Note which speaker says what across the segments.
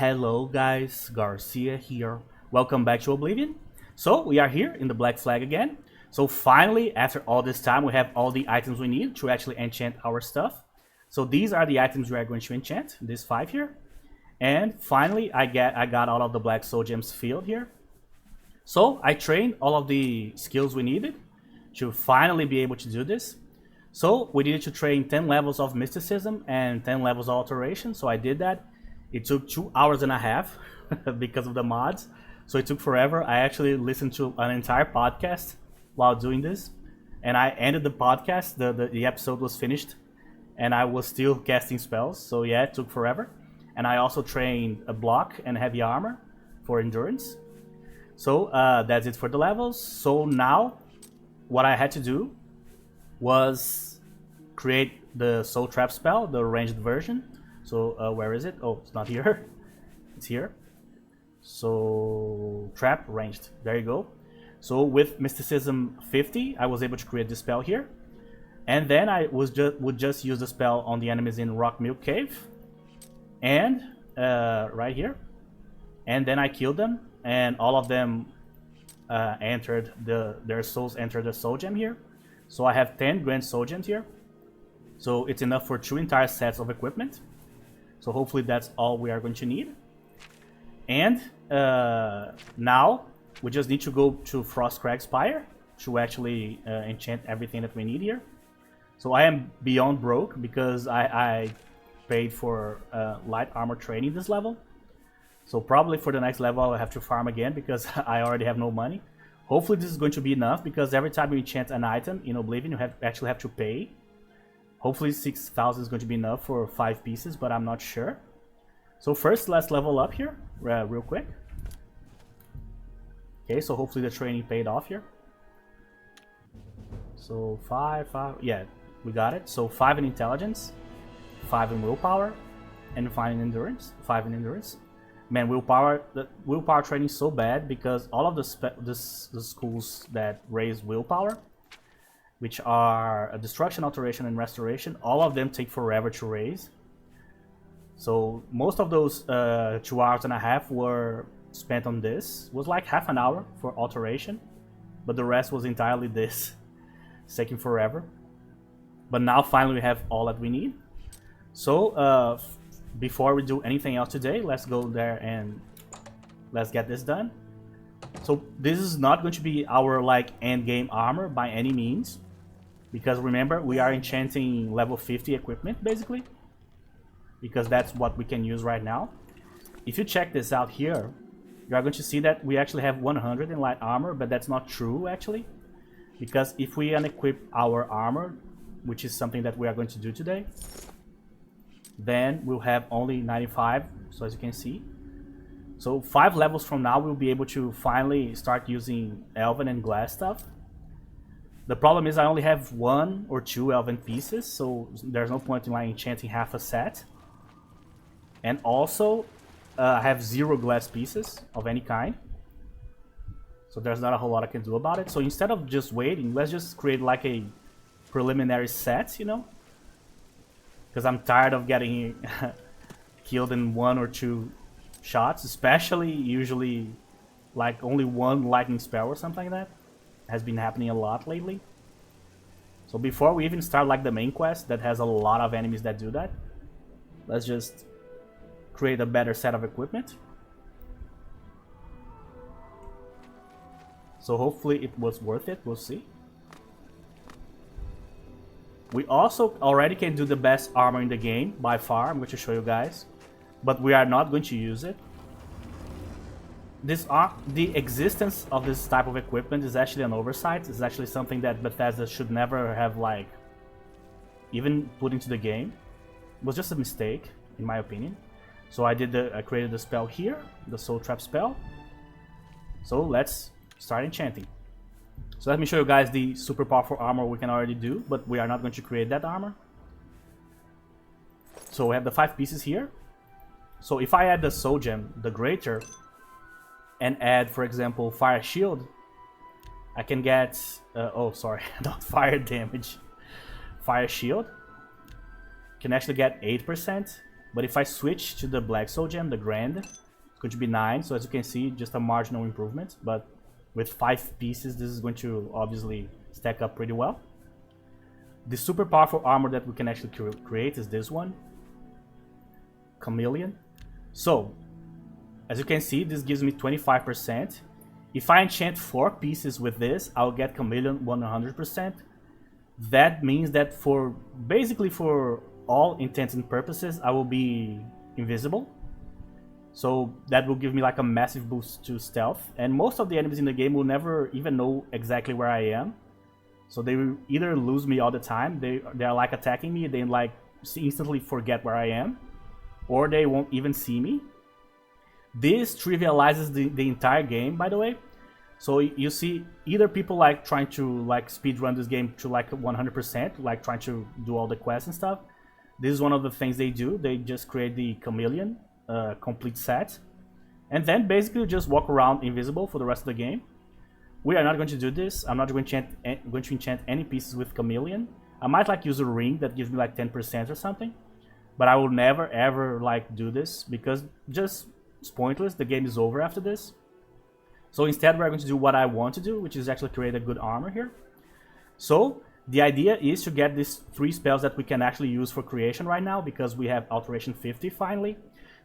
Speaker 1: Hello guys, Garcia here. Welcome back to Oblivion. So we are here in the Black Flag again. So finally, after all this time, we have all the items we need to actually enchant our stuff. So these are the items we are going to enchant, these 5 here. And finally, I got all of the Black Soul Gems filled here. So I trained all of the skills we needed to finally be able to do this. So we needed to train 10 levels of Mysticism and 10 levels of Alteration, so I did that. It took 2 hours and a half because of the mods, so it took forever. I actually listened to an entire podcast while doing this, and I ended the podcast, the episode was finished, and I was still casting spells, so yeah, it took forever. And I also trained a block and heavy armor for endurance. So that's it for the levels. So now, what I had to do was create the Soul Trap spell, the ranged version. So where is it? Oh, it's not here. It's here. So trap ranged. There you go. So with Mysticism 50, I was able to create this spell here. And then I would just use the spell on the enemies in Rock Milk Cave. And right here. And then I killed them. And all of them entered their souls entered the soul gem here. So I have 10 grand soul gems here. So it's enough for 2 entire sets of equipment. So hopefully that's all we are going to need. And now we just need to go to Frostcrag Spire to actually enchant everything that we need here. So I am beyond broke because I paid for light armor training this level. So probably for the next level I'll have to farm again because I already have no money. Hopefully this is going to be enough because every time you enchant an item in Oblivion you actually have to pay. Hopefully 6,000 is going to be enough for 5 pieces, but I'm not sure. So first, let's level up here real quick. Okay, so hopefully the training paid off here. So 5, yeah, we got it. So 5 in intelligence, 5 in willpower, and 5 in endurance. 5 in endurance. Man, the willpower training is so bad because all of the schools that raise willpower, which are Destruction, Alteration, and Restoration, all of them take forever to raise. So most of those 2 hours and a half were spent on this. It was like half an hour for Alteration, but the rest was entirely this. It's taking forever. But now finally we have all that we need. So before we do anything else today, let's go there and let's get this done. So this is not going to be our like end game armor by any means. Because remember, we are enchanting level 50 equipment, basically. Because that's what we can use right now. If you check this out here, you are going to see that we actually have 100 in light armor, but that's not true, actually. Because if we unequip our armor, which is something that we are going to do today, then we'll have only 95, so as you can see. So 5 levels from now, we'll be able to finally start using Elven and Glass stuff. The problem is I only have 1 or 2 Elven pieces, so there's no point in like enchanting half a set. And also, I have 0 glass pieces of any kind. So there's not a whole lot I can do about it. So instead of just waiting, let's just create like a preliminary set, you know? Because I'm tired of getting killed in 1 or 2 shots, especially usually like only 1 lightning spell or something like that. Has been happening a lot lately. So before we even start like the main quest that has a lot of enemies that do that, let's just create a better set of equipment. So hopefully it was worth it, we'll see. We also already can do the best armor in the game by far, I'm going to show you guys, but we are not going to use it. The existence of this type of equipment is actually an oversight. It's actually something that Bethesda should never have like even put into the game. It was just a mistake, in my opinion. So I created the spell here, the Soul Trap spell. So let's start enchanting. So let me show you guys the super powerful armor we can already do, but we are not going to create that armor. So we have the 5 pieces here. So if I add the Soul Gem, the Greater, and add, for example, Fire Shield, I can get, oh sorry, not fire damage, Fire Shield, can actually get 8%, But if I switch to the Black Soul Gem, the Grand, it's going to be 9. So as you can see, just a marginal improvement. But with 5 pieces, this is going to obviously stack up pretty well. The super powerful armor that we can actually create is this one. Chameleon. So, as you can see, this gives me 25%. If I enchant 4 pieces with this, I'll get Chameleon 100%. That means that basically for all intents and purposes, I will be invisible. So that will give me like a massive boost to stealth. And most of the enemies in the game will never even know exactly where I am. So they will either lose me all the time, they're like attacking me, they like instantly forget where I am, or they won't even see me. This trivializes the entire game, by the way. So you see either people like trying to like speedrun this game to like 100%, like trying to do all the quests and stuff. This is one of the things they do. They just create the Chameleon complete set, and then basically just walk around invisible for the rest of the game. We are not going to do this. I'm not going to enchant any pieces with Chameleon. I might like use a ring that gives me like 10% or something, but I will never ever like do this because just it's pointless. The game is over after this. So instead we're going to do what I want to do, which is actually create a good armor here. So the idea is to get these 3 spells that we can actually use for creation right now, because we have Alteration 50 finally.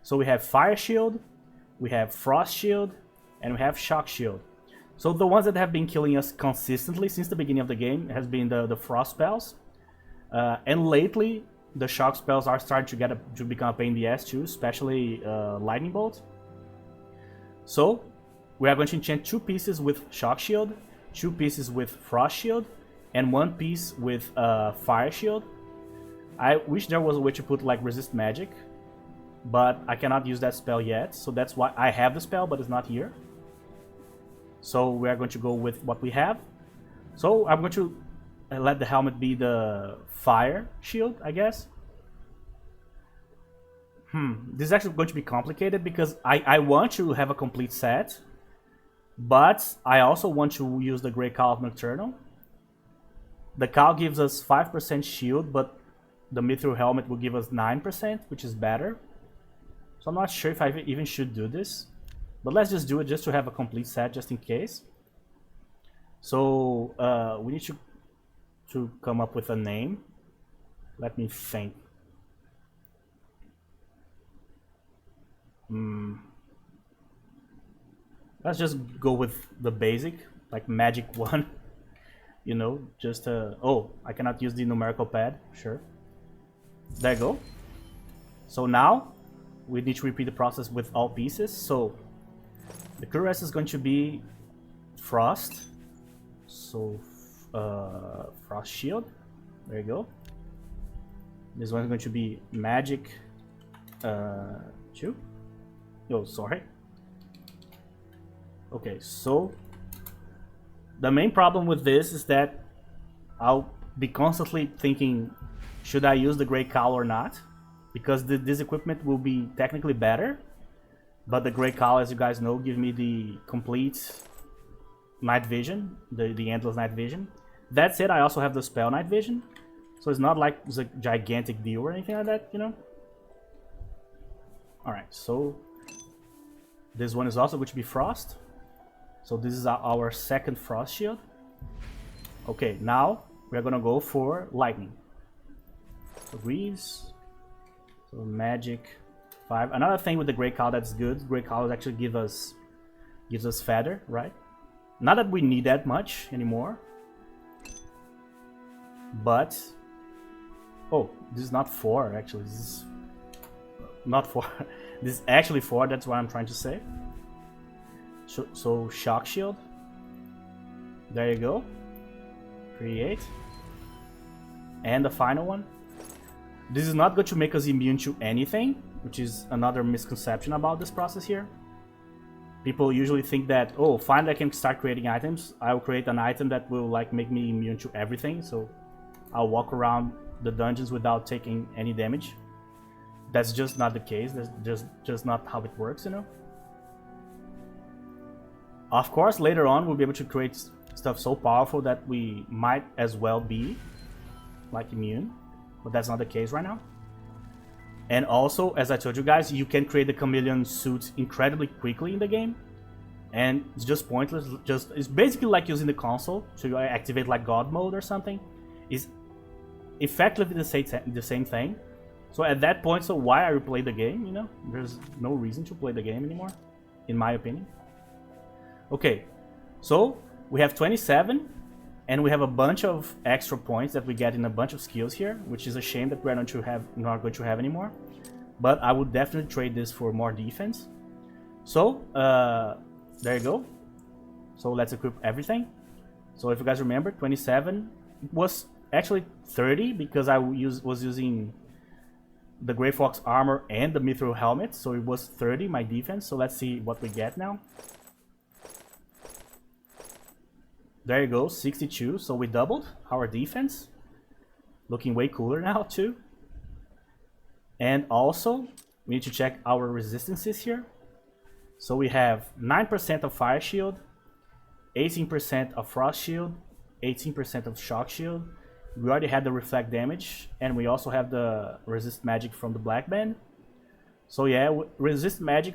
Speaker 1: So we have Fire Shield, we have Frost Shield, and we have Shock Shield. So the ones that have been killing us consistently since the beginning of the game has been the Frost spells. And lately, the Shock spells are starting to become a pain in the ass too, especially Lightning Bolt. So we are going to enchant 2 pieces with Shock Shield, 2 pieces with Frost Shield, and 1 piece with Fire Shield. I wish there was a way to put like Resist Magic, but I cannot use that spell yet, so that's why I have the spell, but it's not here. So we are going to go with what we have. So I'm going to let the helmet be the Fire Shield, I guess. This is actually going to be complicated because I want to have a complete set, but I also want to use the Great Cowl of Nocturnal. The Cowl gives us 5% shield, but the Mithril Helmet will give us 9%, which is better. So I'm not sure if I even should do this, but let's just do it just to have a complete set, just in case. So we need to come up with a name. Let me think. Let's just go with the basic, like Magic 1. You know, just oh, I cannot use the numerical pad. Sure. There you go. So now we need to repeat the process with all pieces. So the cuirass is going to be Frost. So Frost Shield. There you go. This one is going to be Magic 2. Oh, sorry. Okay, so the main problem with this is that I'll be constantly thinking, should I use the Great Cowl or not? Because this equipment will be technically better, but the Great Cowl, as you guys know, gives me the complete night vision, the endless night vision. That said, I also have the spell night vision, so it's not like it's a gigantic deal or anything like that, you know? Alright, so this one is also going to be Frost. So this is our second Frost Shield. Okay, now we're gonna go for Lightning. So Greaves. So Magic 5. Another thing with the Great Cowl that's good, Great Cowl actually gives us Feather, right? Not that we need that much anymore. But oh, this is not 4 actually. This is not 4. This is actually 4, that's what I'm trying to say. So Shock Shield. There you go. Create. And the final one. This is not going to make us immune to anything, which is another misconception about this process here. People usually think that, oh, finally I can start creating items. I will create an item that will like make me immune to everything, so I'll walk around the dungeons without taking any damage. That's just not the case. That's just not how it works, you know. Of course, later on we'll be able to create stuff so powerful that we might as well be like immune, but that's not the case right now. And also, as I told you guys, you can create the chameleon suit incredibly quickly in the game. And it's just pointless. It's basically like using the console to activate like God mode or something. It's effectively the same thing. So at that point, so why I replay the game, you know? There's no reason to play the game anymore, in my opinion. Okay, so we have 27, and we have a bunch of extra points that we get in a bunch of skills here, which is a shame that we're not going to have anymore. But I would definitely trade this for more defense. So, there you go. So let's equip everything. So if you guys remember, 27 was actually 30 because I was using the Grey Fox armor and the Mithril helmet, so it was 30 my defense. So let's see what we get now. There you go, 62. So we doubled our defense, looking way cooler now too. And also we need to check our resistances here. So we have 9% of fire shield, 18% of frost shield, 18% of shock shield. We already had the reflect damage, and we also have the resist magic from the black band. So yeah, resist magic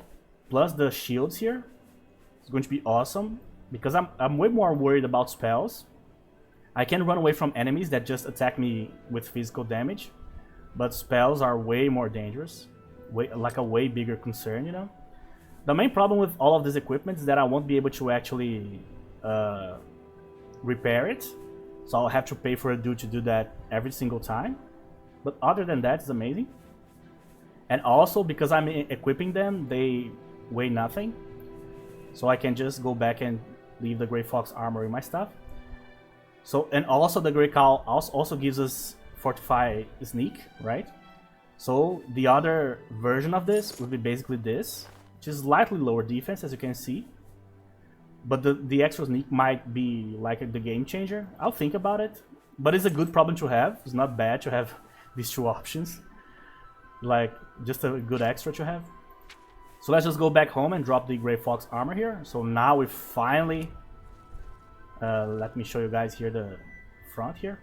Speaker 1: plus the shields here is going to be awesome, because I'm way more worried about spells. I can run away from enemies that just attack me with physical damage, but spells are way more dangerous, like a way bigger concern, you know. The main problem with all of this equipment is that I won't be able to actually repair it. So I'll have to pay for a dude to do that every single time. But other than that, it's amazing. And also, because I'm equipping them, they weigh nothing. So I can just go back and leave the Grey Fox armor in my stuff. So, and also the Grey Cowl also gives us Fortify Sneak, right? So the other version of this would be basically this, which is slightly lower defense, as you can see. But the extra sneak might be like the game changer. I'll think about it. But it's a good problem to have. It's not bad to have these two options. Like, just a good extra to have. So let's just go back home and drop the Grey Fox armor here. So now we finally... let me show you guys here the front here.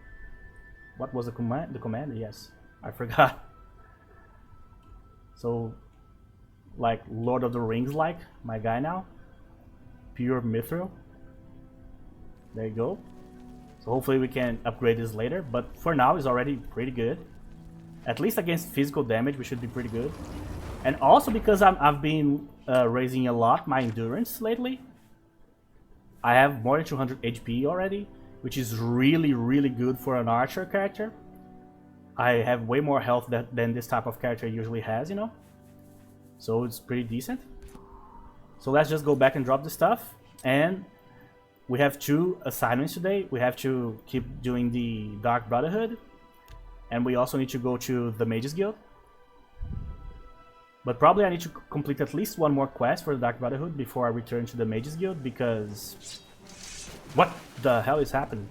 Speaker 1: What was the command? The command? Yes. I forgot. So, like Lord of the Rings like, my guy now. Pure Mithril. There you go. So hopefully we can upgrade this later, but for now it's already pretty good. At least against physical damage we should be pretty good. And also because I've been raising a lot my endurance lately. I have more than 200 HP already, which is really good for an archer character. I have way more health than this type of character usually has, you know. So it's pretty decent. So let's just go back and drop the stuff. And we have 2 assignments today. We have to keep doing the Dark Brotherhood. And we also need to go to the Mages Guild. But probably I need to complete at least one more quest for the Dark Brotherhood before I return to the Mages Guild, because... What the hell is happening?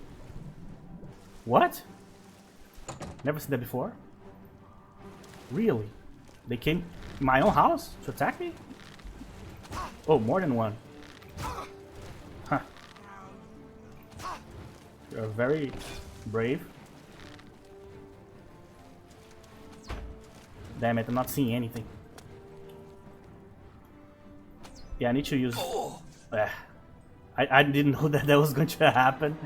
Speaker 1: What? Never seen that before. Really? They came in my own house to attack me? Oh, more than one. Huh. You're very brave. Damn it, I'm not seeing anything. Yeah, I need to use... I didn't know that was going to happen.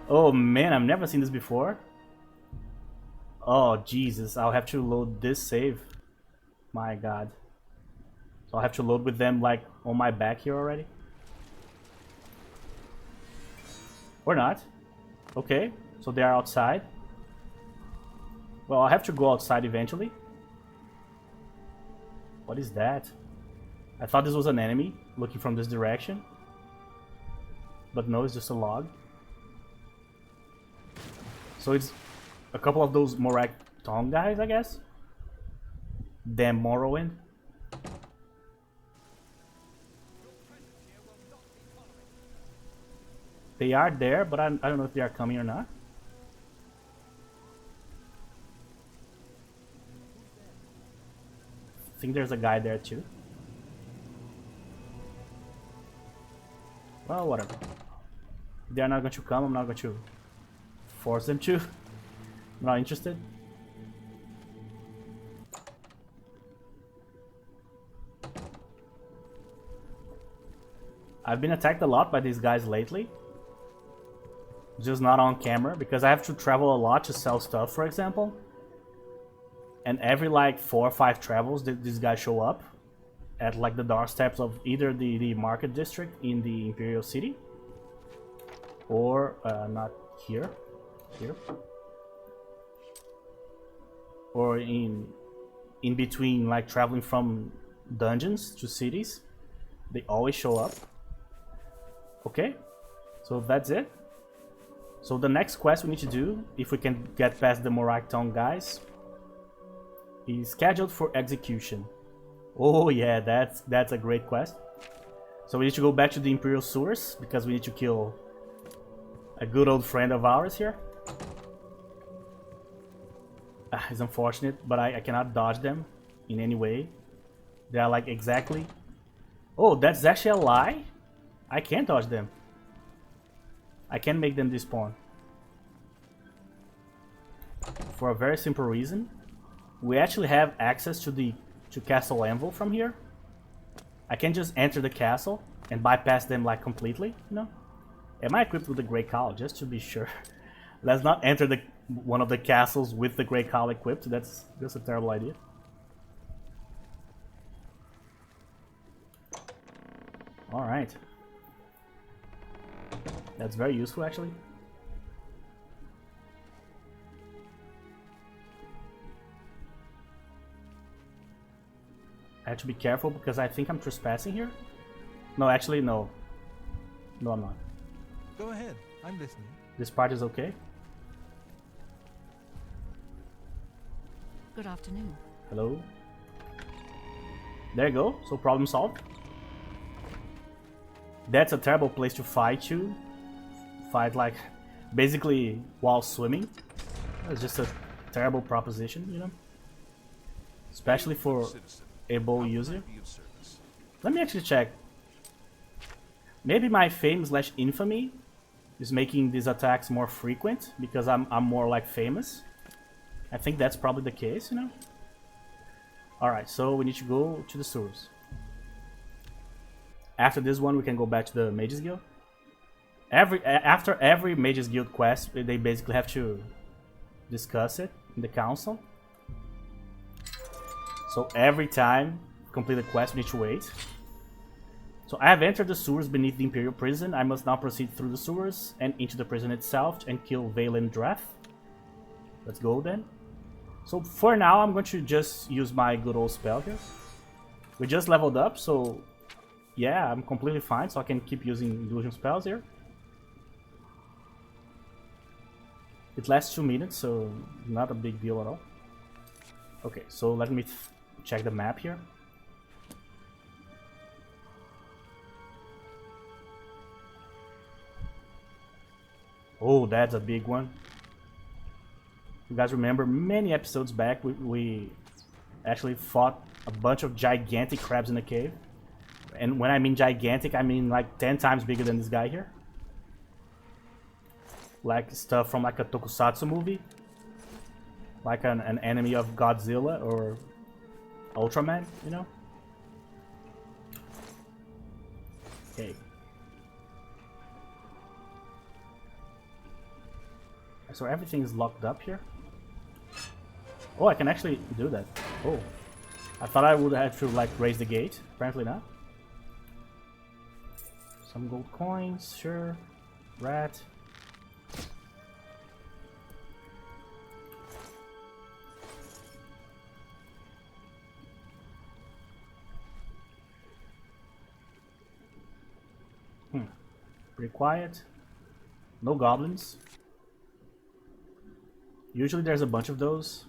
Speaker 1: Oh man, I've never seen this before. Oh Jesus, I'll have to load this save. My god. So I'll have to load with them like on my back here already. Or not. Okay, so they are outside. Well, I'll have to go outside eventually. What is that? I thought this was an enemy looking from this direction. But no, it's just a log. So it's a couple of those Morak Tong guys, I guess. Damn Morrowind. They are there, but I don't know if they are coming or not. I think there's a guy there too. Well, whatever. If they're not going to come, I'm not going to force them to. I'm not interested. I've been attacked a lot by these guys lately. Just not on camera, because I have to travel a lot to sell stuff, for example. And every like 4 or 5 travels, these guys show up at like the doorsteps of either the market district in the Imperial City, or not here, or in between, like traveling from dungeons to cities. They always show up. Okay, so that's it. So the next quest we need to do, if we can get past the Morakton guys, is scheduled for execution. Oh yeah, that's a great quest. So we need to go back to the Imperial Sewers, because we need to kill a good old friend of ours here. It's unfortunate, but I cannot dodge them in any way. They are like exactly... Oh, that's actually a lie? I can't dodge them. I can't make them despawn. For a very simple reason. We actually have access to Castle Anvil from here. I can just enter the castle and bypass them like completely, you know? Am I equipped with the Grey Cowl? Just to be sure. Let's not enter one of the castles with the Grey Cowl equipped. That's a terrible idea. Alright. That's very useful, actually. I have to be careful because I think I'm trespassing here. No, actually, no. No, I'm not.
Speaker 2: Go ahead, I'm listening.
Speaker 1: This part is okay.
Speaker 3: Good afternoon.
Speaker 1: Hello. There you go. So problem solved. That's a terrible place to fight you. Fight like basically while swimming. It's just a terrible proposition, you know. Especially for a bow user. Let me actually check. Maybe my fame/infamy is making these attacks more frequent because I'm more like famous. I think that's probably the case, you know. Alright, so we need to go to the sewers. After this one, we can go back to the Mages Guild. After every Mages Guild quest, they basically have to discuss it in the council. So every time complete a quest, we need to wait. So I have entered the sewers beneath the Imperial Prison. I must now proceed through the sewers and into the prison itself and kill Valen Dreth. Let's go then. So for now, I'm going to just use my good old spell here. We just leveled up, so yeah, I'm completely fine. So I can keep using illusion spells here. It lasts 2 minutes, so not a big deal at all. Okay, so let me check the map here. Oh, that's a big one. You guys remember many episodes back we actually fought a bunch of gigantic crabs in a cave. And when I mean gigantic, I mean like 10 times bigger than this guy here. Like stuff from like a tokusatsu movie. Like an enemy of Godzilla or Ultraman, you know? Okay. So everything is locked up here. Oh, I can actually do that. Oh. I thought I would have to like raise the gate. Apparently not. Some gold coins, sure. Rat. Pretty quiet. No goblins. Usually there's a bunch of those.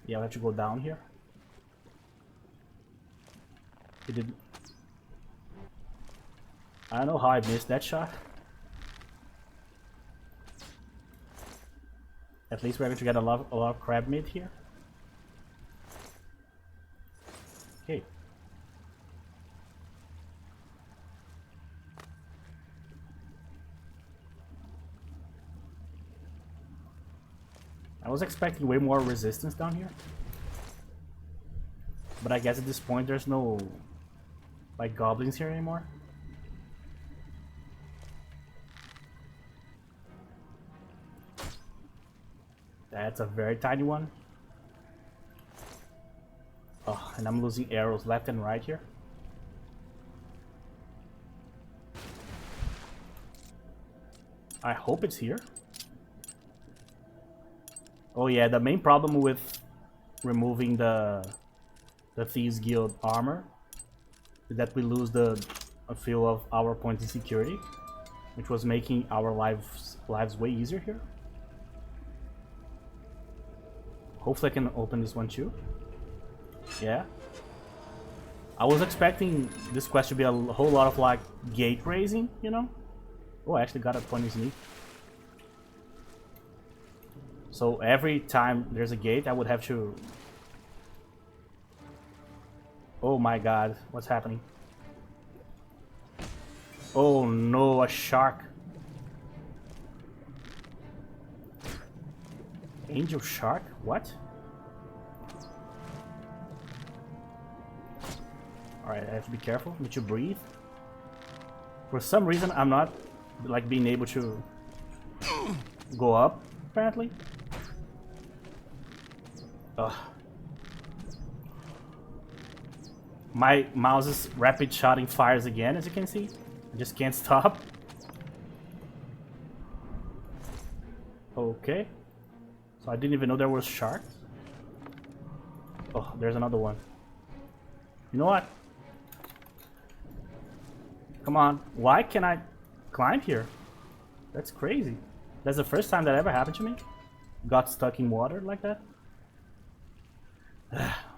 Speaker 1: Yeah, I'll have to go down here. It didn't. I don't know how I missed that shot. At least we're going to get a lot of crab meat here. Okay. I was expecting way more resistance down here. But I guess at this point there's no like goblins here anymore. That's a very tiny one. Oh, and I'm losing arrows left and right here. I hope it's here. Oh yeah, the main problem with removing the Thieves Guild armor is that we lose a few of our points in security, which was making our lives way easier here. Hopefully I can open this one too. Yeah. I was expecting this quest to be a whole lot of like gate raising, you know? Oh, I actually got a 20 sneak. So every time there's a gate, I would have to... Oh my god, what's happening? Oh no, a shark. Angel shark? What? Alright, I have to be careful. Need to breathe. For some reason, I'm not like being able to go up, apparently. Ugh. My mouse's rapid shotting fires again, as you can see. I just can't stop. Okay. So I didn't even know there was sharks. Oh, there's another one. You know what? Come on. Why can I climb here? That's crazy. That's the first time that ever happened to me. Got stuck in water like that.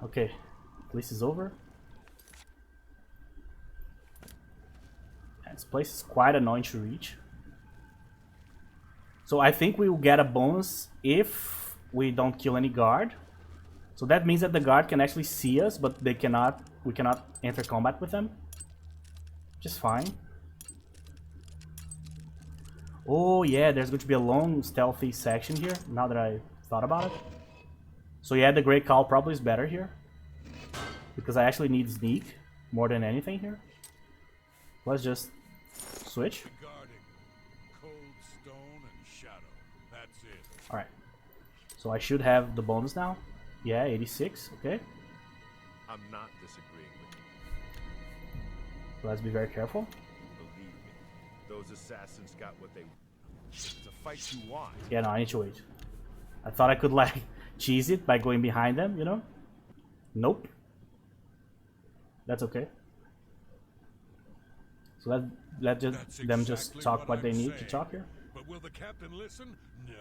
Speaker 1: Okay. This is over. This place is quite annoying to reach. So I think we will get a bonus if we don't kill any guard. So that means that the guard can actually see us, but they cannot. We cannot enter combat with them. Just fine. Oh yeah, there's going to be a long stealthy section here, now that I thought about it. So yeah, the Great Call probably is better here. Because I actually need sneak more than anything here. Let's just switch. Alright. So I should have the bonus now. Yeah, 86, okay.
Speaker 3: I'm not disagreeing with you.
Speaker 1: So let's be very careful.
Speaker 3: Believe me, those assassins got what they... It's a fight you want.
Speaker 1: Yeah, no, I need to wait. I thought I could like cheese it by going behind them, you know? Nope. That's okay. So let them just talk what they need to talk here.
Speaker 4: But will the captain listen? No.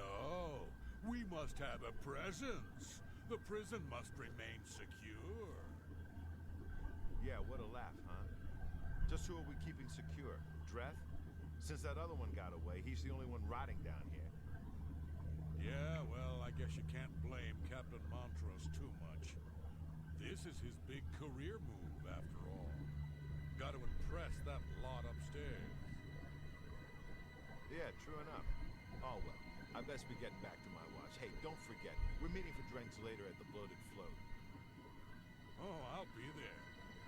Speaker 4: We must have a presence. The prison must remain secure.
Speaker 3: Yeah, what a laugh, huh? Just who are we keeping secure? Dreth? Since that other one got away, he's the only one rotting down here.
Speaker 4: Yeah, well, I guess you can't blame Captain Montrose too much. This is his big career move, after all. Got to impress that lot upstairs.
Speaker 3: Yeah, true enough. Oh, well, I best be getting back to my watch. Hey, don't forget, we're meeting for drinks later at the Bloated Float.
Speaker 4: Oh, I'll be there.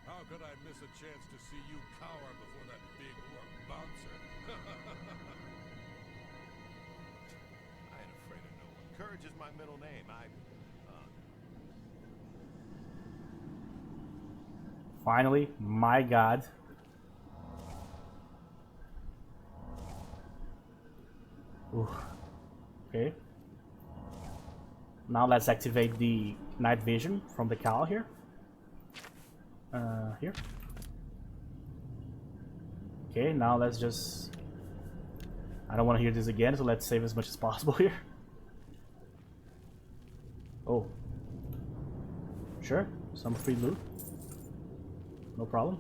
Speaker 4: How could I miss a chance to see you cower before that big orc bouncer?
Speaker 3: I ain't afraid of no one. Courage is my middle name.
Speaker 1: Finally, my god. Ooh. Okay. Now let's activate the night vision from the cowl here. Here. Okay, now let's just... I don't want to hear this again, so let's save as much as possible here. Oh. Sure, some free loot. No problem.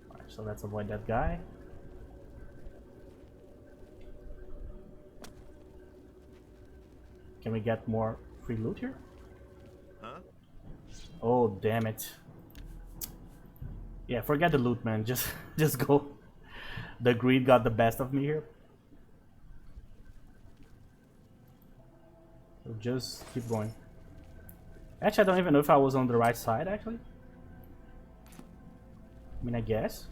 Speaker 1: Alright, so let's avoid that guy. Can we get more free loot here?
Speaker 3: Huh?
Speaker 1: Oh, damn it. Yeah, forget the loot, man. Just go. The greed got the best of me here. So just keep going. Actually, I don't even know if I was on the right side, actually. I mean, I guess.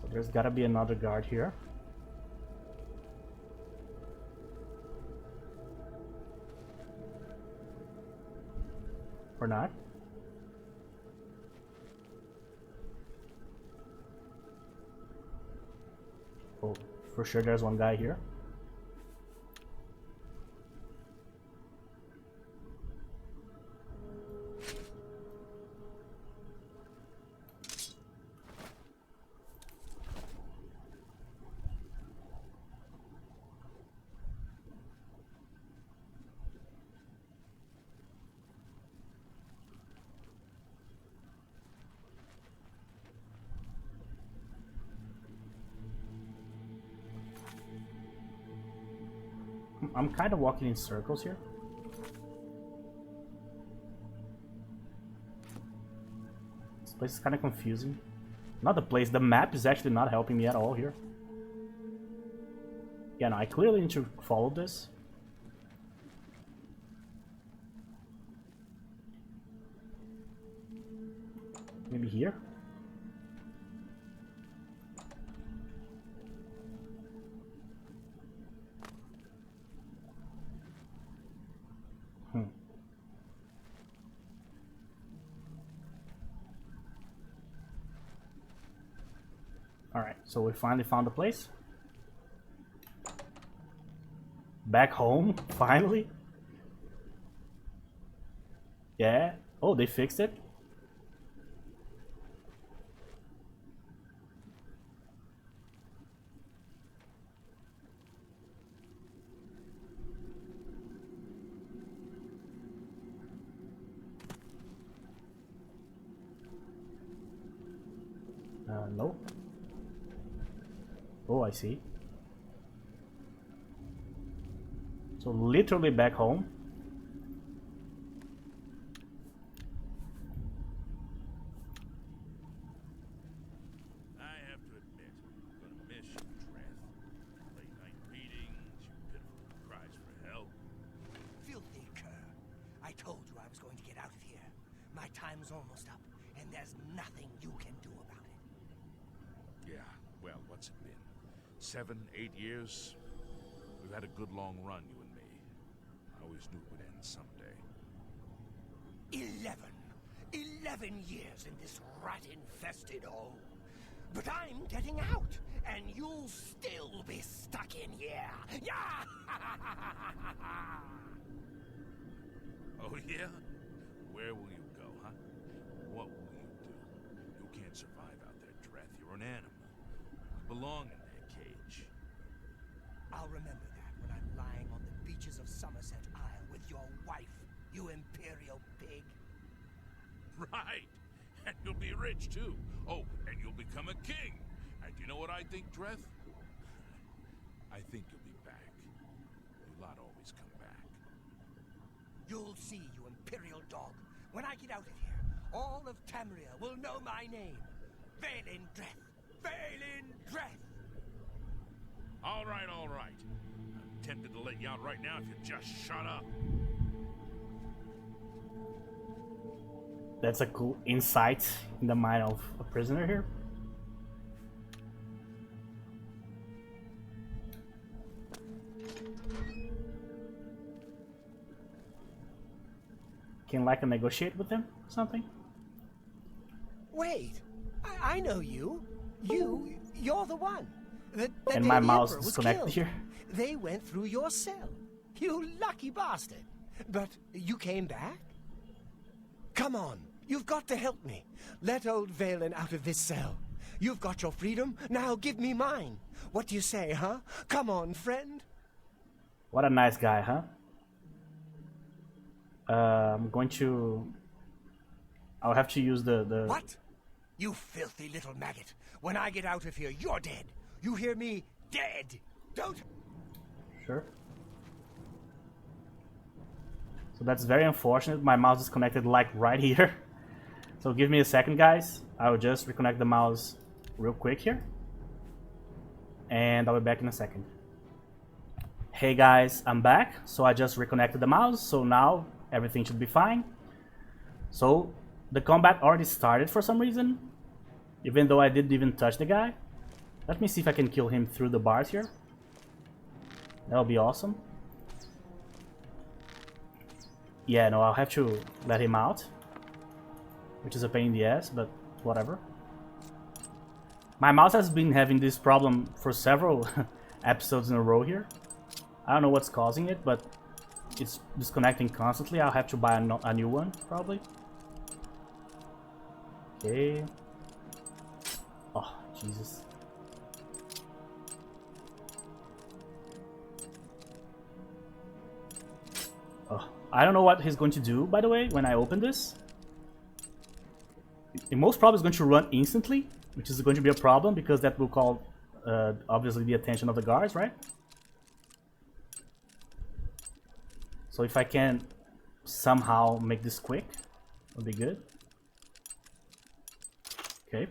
Speaker 1: So there's gotta be another guard here. Or not. Oh, for sure there's one guy here. I'm kind of walking in circles here. This place is kind of confusing. Not the place, the map is actually not helping me at all here. Yeah, no, I clearly need to follow this. Maybe here? Alright, so we finally found the place. Back home, finally. Yeah. Oh, they fixed it. No. Oh, I see. So literally back home.
Speaker 4: I have to admit, I'm gonna miss you, Dreth. Late night meetings, your pitiful cries for help.
Speaker 5: Filthy cur. I told you I was going to get out of here. My time is almost up, and there's nothing you can do about it.
Speaker 4: Yeah, well, what's it been? 7, 8 years? We've had a good long run, you and me. I always knew it would end someday.
Speaker 5: 11 years in this rat-infested hole. But I'm getting out, and you'll still be stuck in here. Yeah!
Speaker 4: Oh, yeah? Where will you go, huh? What will you do? You can't survive out there, Dreth. You're an animal. You belong in that cage.
Speaker 5: I'll remember that when I'm lying on the beaches of Somerset Isle with your wife, you imperial pig.
Speaker 4: Right! And you'll be rich, too. Oh, and you'll become a king. And you know what I think, Dreth? I think you'll be back. You lot always come back.
Speaker 5: You'll see, you imperial dog. When I get out of here, all of Tamria will know my name. Valen Dreth. Valen Dreth.
Speaker 4: All right, all right. I'm tempted to let you out right now if you just shut up.
Speaker 1: That's a cool insight in the mind of a prisoner here. Can like negotiate with him or something?
Speaker 5: Wait, I know you. You're the one.
Speaker 1: And my mouse is disconnected here.
Speaker 5: They went through your cell. You lucky bastard. But you came back? Come on, you've got to help me. Let old Valen out of this cell. You've got your freedom, now give me mine. What do you say, huh? Come on, friend.
Speaker 1: What a nice guy, huh? I'm going to... I'll have to use the...
Speaker 5: What? You filthy little maggot. When I get out of here, you're dead. You hear me? Dead. Don't...
Speaker 1: Sure. So that's very unfortunate. My mouse is connected like right here. So give me a second, guys. I will just reconnect the mouse real quick here. And I'll be back in a second. Hey guys, I'm back. So I just reconnected the mouse. So now everything should be fine. So the combat already started for some reason. Even though I didn't even touch the guy. Let me see if I can kill him through the bars here. That'll be awesome. Yeah, no, I'll have to let him out. Which is a pain in the ass, but whatever. My mouse has been having this problem for several episodes in a row here. I don't know what's causing it, but it's disconnecting constantly. I'll have to buy a new one, probably. Okay. Oh, Jesus. Oh, I don't know what he's going to do, by the way, when I open this. He most probably is going to run instantly, which is going to be a problem because that will call, obviously, the attention of the guards, right? So if I can somehow make this quick, would be good. Okay.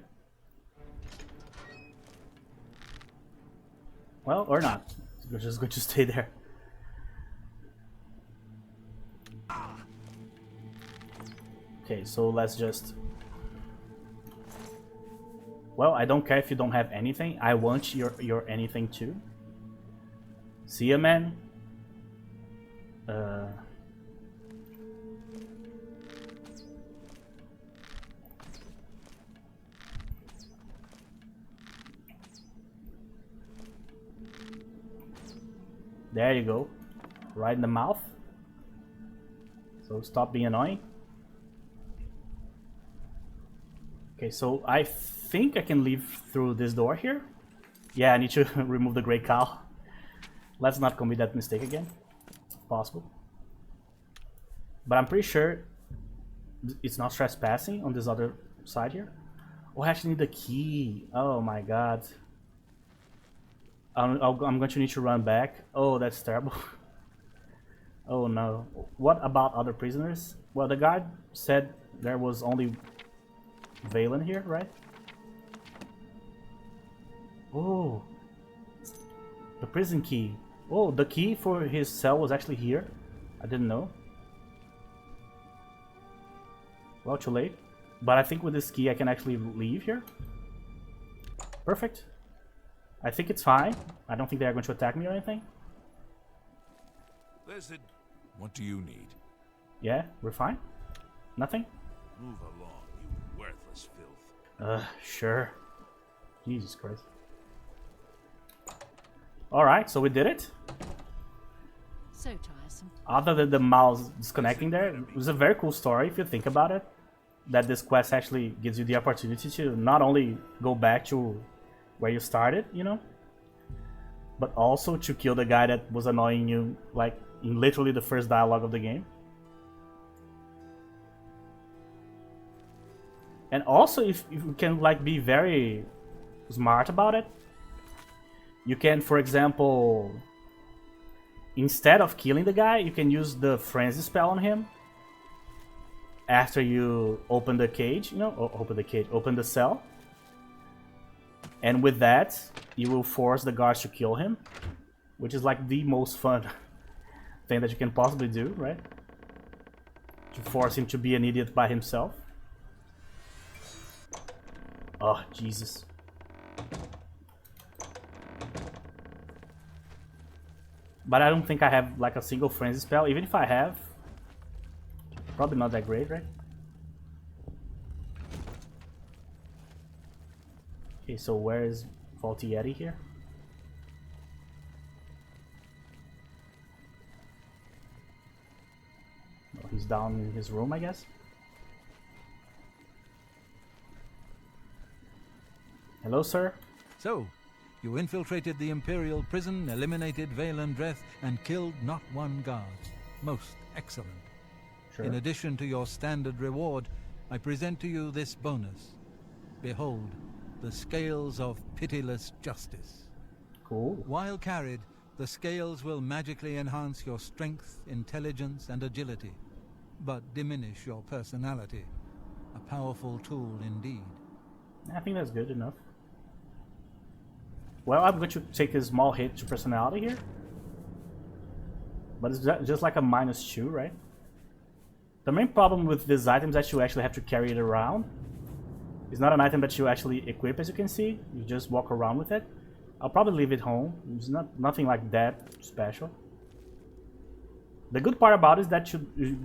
Speaker 1: Well, or not. We're just going to stay there. Okay, so let's just... Well, I don't care if you don't have anything. I want your anything too. See ya, man. There you go. Right in the mouth. So stop being annoying. Okay, so I think I can leave through this door here. Yeah, I need to remove the Grey Cow. Let's not commit that mistake again. Possible. But I'm pretty sure it's not trespassing on this other side here. Oh, I actually need the key. Oh my god. I'm going to need to run back. Oh, that's terrible. Oh no. What about other prisoners? Well, the guard said there was only Valen here, right? Oh. The prison key. Oh, the key for his cell was actually here. I didn't know. Well, too late. But I think with this key I can actually leave here. Perfect. I think it's fine. I don't think they are going to attack me or anything.
Speaker 4: Listen, what do you need?
Speaker 1: Yeah, we're fine. Nothing?
Speaker 4: Move along, you worthless filth.
Speaker 1: Sure. Jesus Christ. Alright, so we did it.
Speaker 6: So tiresome.
Speaker 1: Other than the mouse disconnecting there, it was a very cool story if you think about it. That this quest actually gives you the opportunity to not only go back to where you started, you know, but also to kill the guy that was annoying you, like, in literally the first dialogue of the game. And also, if you can, like, be very smart about it, you can, for example, instead of killing the guy, you can use the frenzy spell on him after you open the cage, you know, open the cell. And with that, you will force the guards to kill him, which is like the most fun thing that you can possibly do, right? To force him to be an idiot by himself. Oh, Jesus. But I don't think I have like a single frenzy spell. Even if I have, probably not that great, right? Okay, so where is Faulty Yeti here? Oh, he's down in his room, I guess. Hello, sir.
Speaker 2: So, you infiltrated the Imperial prison, eliminated Valen, Dreth, and killed not one guard. Most excellent.
Speaker 1: Sure.
Speaker 2: In addition to your standard reward, I present to you this bonus. Behold, the scales of pitiless justice.
Speaker 1: Cool.
Speaker 2: While carried, The scales will magically enhance your strength, intelligence, and agility, but diminish your personality. A powerful tool indeed.
Speaker 1: I think that's good enough. Well, I'm going to take a small hit to personality here. But it's just like a -2, right? The main problem with this item is that you actually have to carry it around. It's not an item that you actually equip, as you can see. You just walk around with it. I'll probably leave it home. It's nothing like that special. The good part about it is that you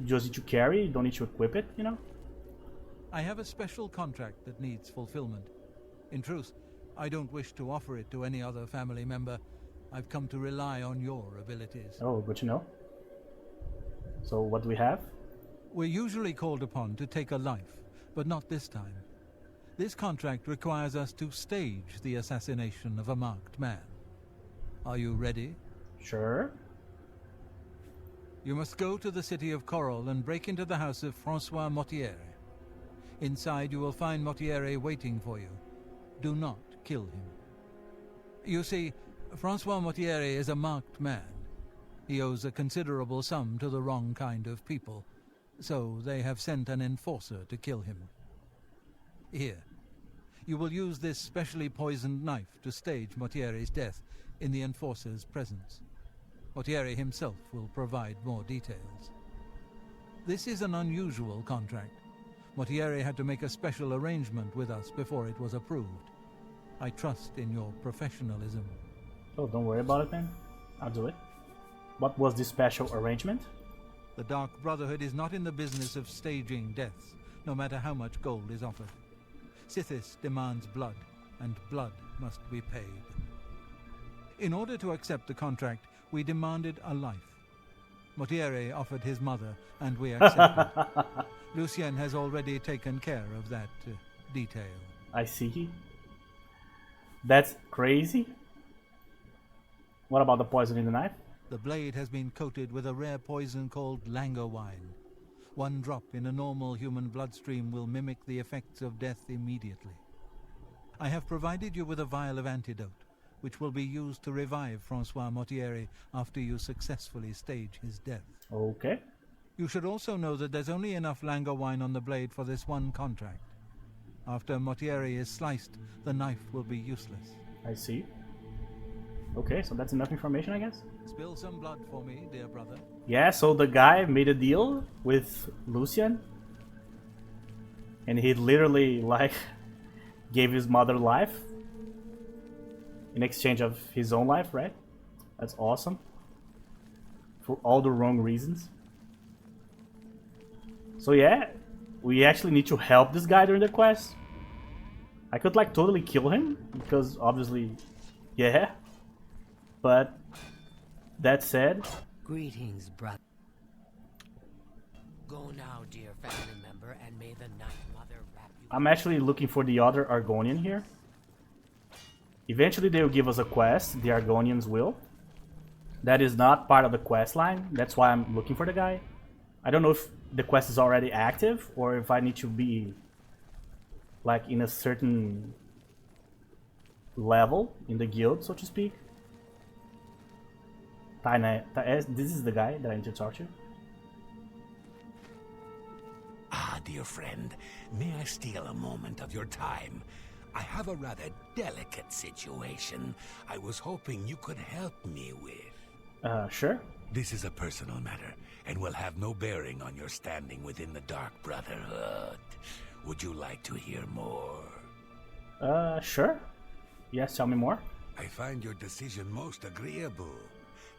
Speaker 1: just need to carry, you don't need to equip it, you know?
Speaker 2: I have a special contract that needs fulfillment. In truth, I don't wish to offer it to any other family member. I've come to rely on your abilities.
Speaker 1: Oh, good to know. So what do we have?
Speaker 2: We're usually called upon to take a life, but not this time. This contract requires us to stage the assassination of a marked man. Are you ready?
Speaker 1: Sure.
Speaker 2: You must go to the city of Coral and break into the house of Francois Mortiere. Inside you will find Mortiere waiting for you. Do not kill him. You see, Francois Mortiere is a marked man. He owes a considerable sum to the wrong kind of people, so they have sent an enforcer to kill him. Here, you will use this specially poisoned knife to stage Mortiere's death in the enforcer's presence. Mortiere himself will provide more details. This is an unusual contract. Mortiere had to make a special arrangement with us before it was approved. I trust in your professionalism.
Speaker 1: Oh, don't worry about it, man. I'll do it. What was this special arrangement?
Speaker 2: The Dark Brotherhood is not in the business of staging deaths, no matter how much gold is offered. Sithis demands blood, and blood must be paid. In order to accept the contract, we demanded a life. Mortiere offered his mother, and we accepted. Lucien has already taken care of that detail.
Speaker 1: I see. That's crazy. What about the poison in the knife?
Speaker 2: The blade has been coated with a rare poison called langerwine. One drop in a normal human bloodstream will mimic the effects of death immediately. I have provided you with a vial of antidote, which will be used to revive Francois Mortiere after you successfully stage his death.
Speaker 1: Okay.
Speaker 2: You should also know that there's only enough langerwine on the blade for this one contract. After Mortiere is sliced, the knife will be useless.
Speaker 1: I see. Okay, so that's enough information, I guess?
Speaker 2: Spill some blood for me, dear brother.
Speaker 1: Yeah, so the guy made a deal with Lucien. And he literally, like, gave his mother life. In exchange of his own life, right? That's awesome. For all the wrong reasons. So yeah, we actually need to help this guy during the quest. I could like totally kill him, because obviously, yeah. But that said...
Speaker 7: Greetings, brother. Go now, dear family member, and may the Night Mother wrap you...
Speaker 1: I'm actually looking for the other Argonian here. Eventually they will give us a quest, the Argonians will. That is not part of the quest line, that's why I'm looking for the guy. I don't know if the quest is already active, or if I need to be like in a certain level in the guild, so to speak. This is the guy that I need to talk to.
Speaker 8: Ah, dear friend, may I steal a moment of your time? I have a rather delicate situation I was hoping you could help me with.
Speaker 1: Sure.
Speaker 8: This is a personal matter, and will have no bearing on your standing within the Dark Brotherhood. Would you like to hear more?
Speaker 1: Sure. Yes, tell me more.
Speaker 8: I find your decision most agreeable.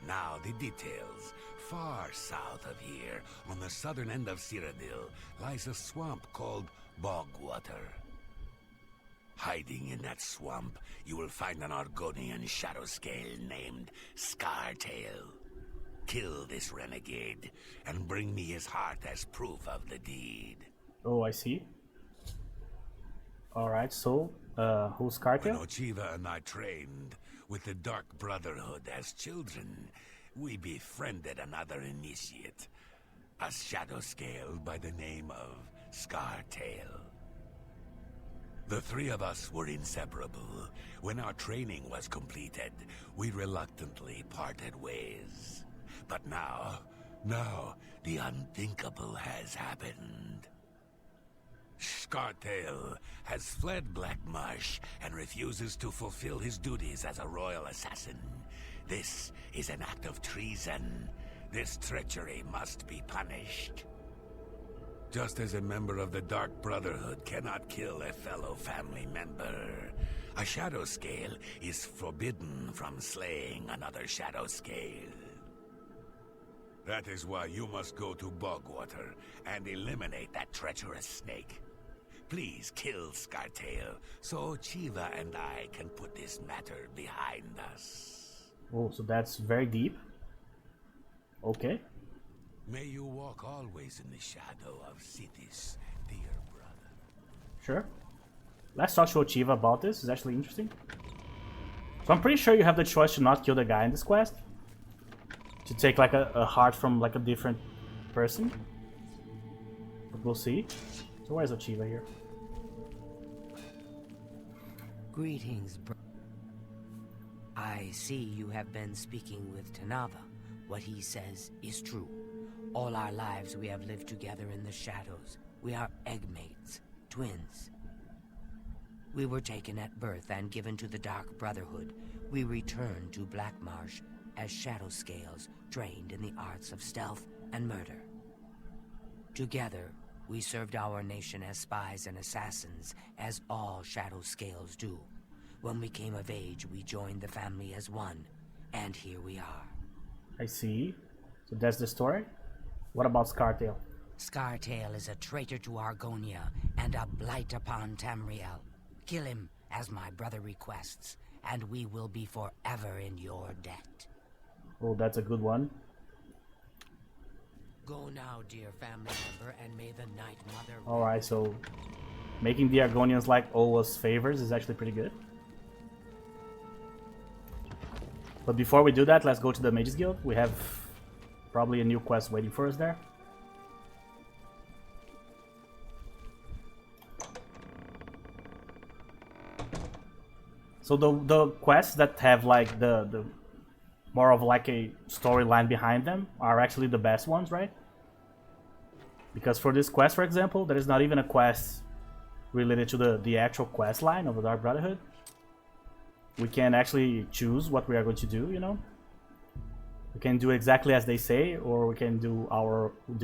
Speaker 8: Now, the details. Far south of here, on the southern end of Cyrodiil, lies a swamp called Bogwater. Hiding in that swamp, you will find an Argonian shadow scale named Scartail. Kill this renegade, and bring me his heart as proof of the deed.
Speaker 1: Oh, I see. Alright, so, who's Cartel?
Speaker 8: When Ochiva and I trained with the Dark Brotherhood as children, we befriended another initiate, a shadow scale by the name of Scartail. The three of us were inseparable. When our training was completed, we reluctantly parted ways. But now, the unthinkable has happened. Scartail has fled Black Marsh and refuses to fulfill his duties as a royal assassin. This is an act of treason. This treachery must be punished. Just as a member of the Dark Brotherhood cannot kill a fellow family member, a Shadow Scale is forbidden from slaying another Shadow Scale. That is why you must go to Bogwater and eliminate that treacherous snake. Please kill Scartail, so Chiva and I can put this matter behind us.
Speaker 1: Oh, so that's very deep. Okay.
Speaker 8: May you walk always in the shadow of Cities, dear brother.
Speaker 1: Sure. Let's talk to Chiva about this. It's actually interesting. So I'm pretty sure you have the choice to not kill the guy in this quest. To take like a heart from like a different person. But we'll see. So where's Chiva here?
Speaker 7: Greetings, I see you have been speaking with Tanava. What he says is true. All our lives we have lived together in the shadows. We are eggmates, twins. We were taken at birth and given to the Dark Brotherhood. We returned to Black Marsh as Shadow Scales, trained in the arts of stealth and murder. Together, we served our nation as spies and assassins, as all Shadow Scales do. When we came of age, we joined the family as one, and here we are.
Speaker 1: I see. So that's the story? What about Scartail?
Speaker 7: Scartail is a traitor to Argonia and a blight upon Tamriel. Kill him, as my brother requests, and we will be forever in your debt.
Speaker 1: Oh, that's a good one.
Speaker 7: Go now, dear family member, and may the Night Mother...
Speaker 1: Alright, so making the Argonians like owe us favors is actually pretty good. But before we do that, let's go to the Mages Guild. We have probably a new quest waiting for us there. So the quests that have like the more of like a storyline behind them are actually the best ones, right? Because for this quest, for example, there is not even a quest related to the actual quest line of the Dark Brotherhood. We can actually choose what we are going to do, you know? We can do exactly as they say, or we can do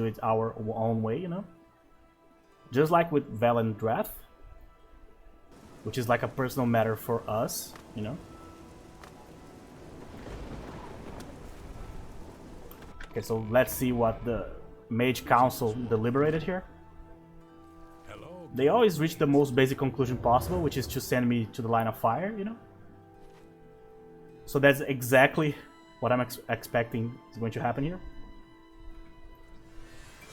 Speaker 1: it our own way, you know? Just like with Valen and Dreth, which is like a personal matter for us, you know? Okay, so let's see what the Mage Council deliberated here.
Speaker 4: Hello.
Speaker 1: They always reach the most basic conclusion possible, which is to send me to the line of fire, you know? So that's exactly what I'm expecting is going to happen here.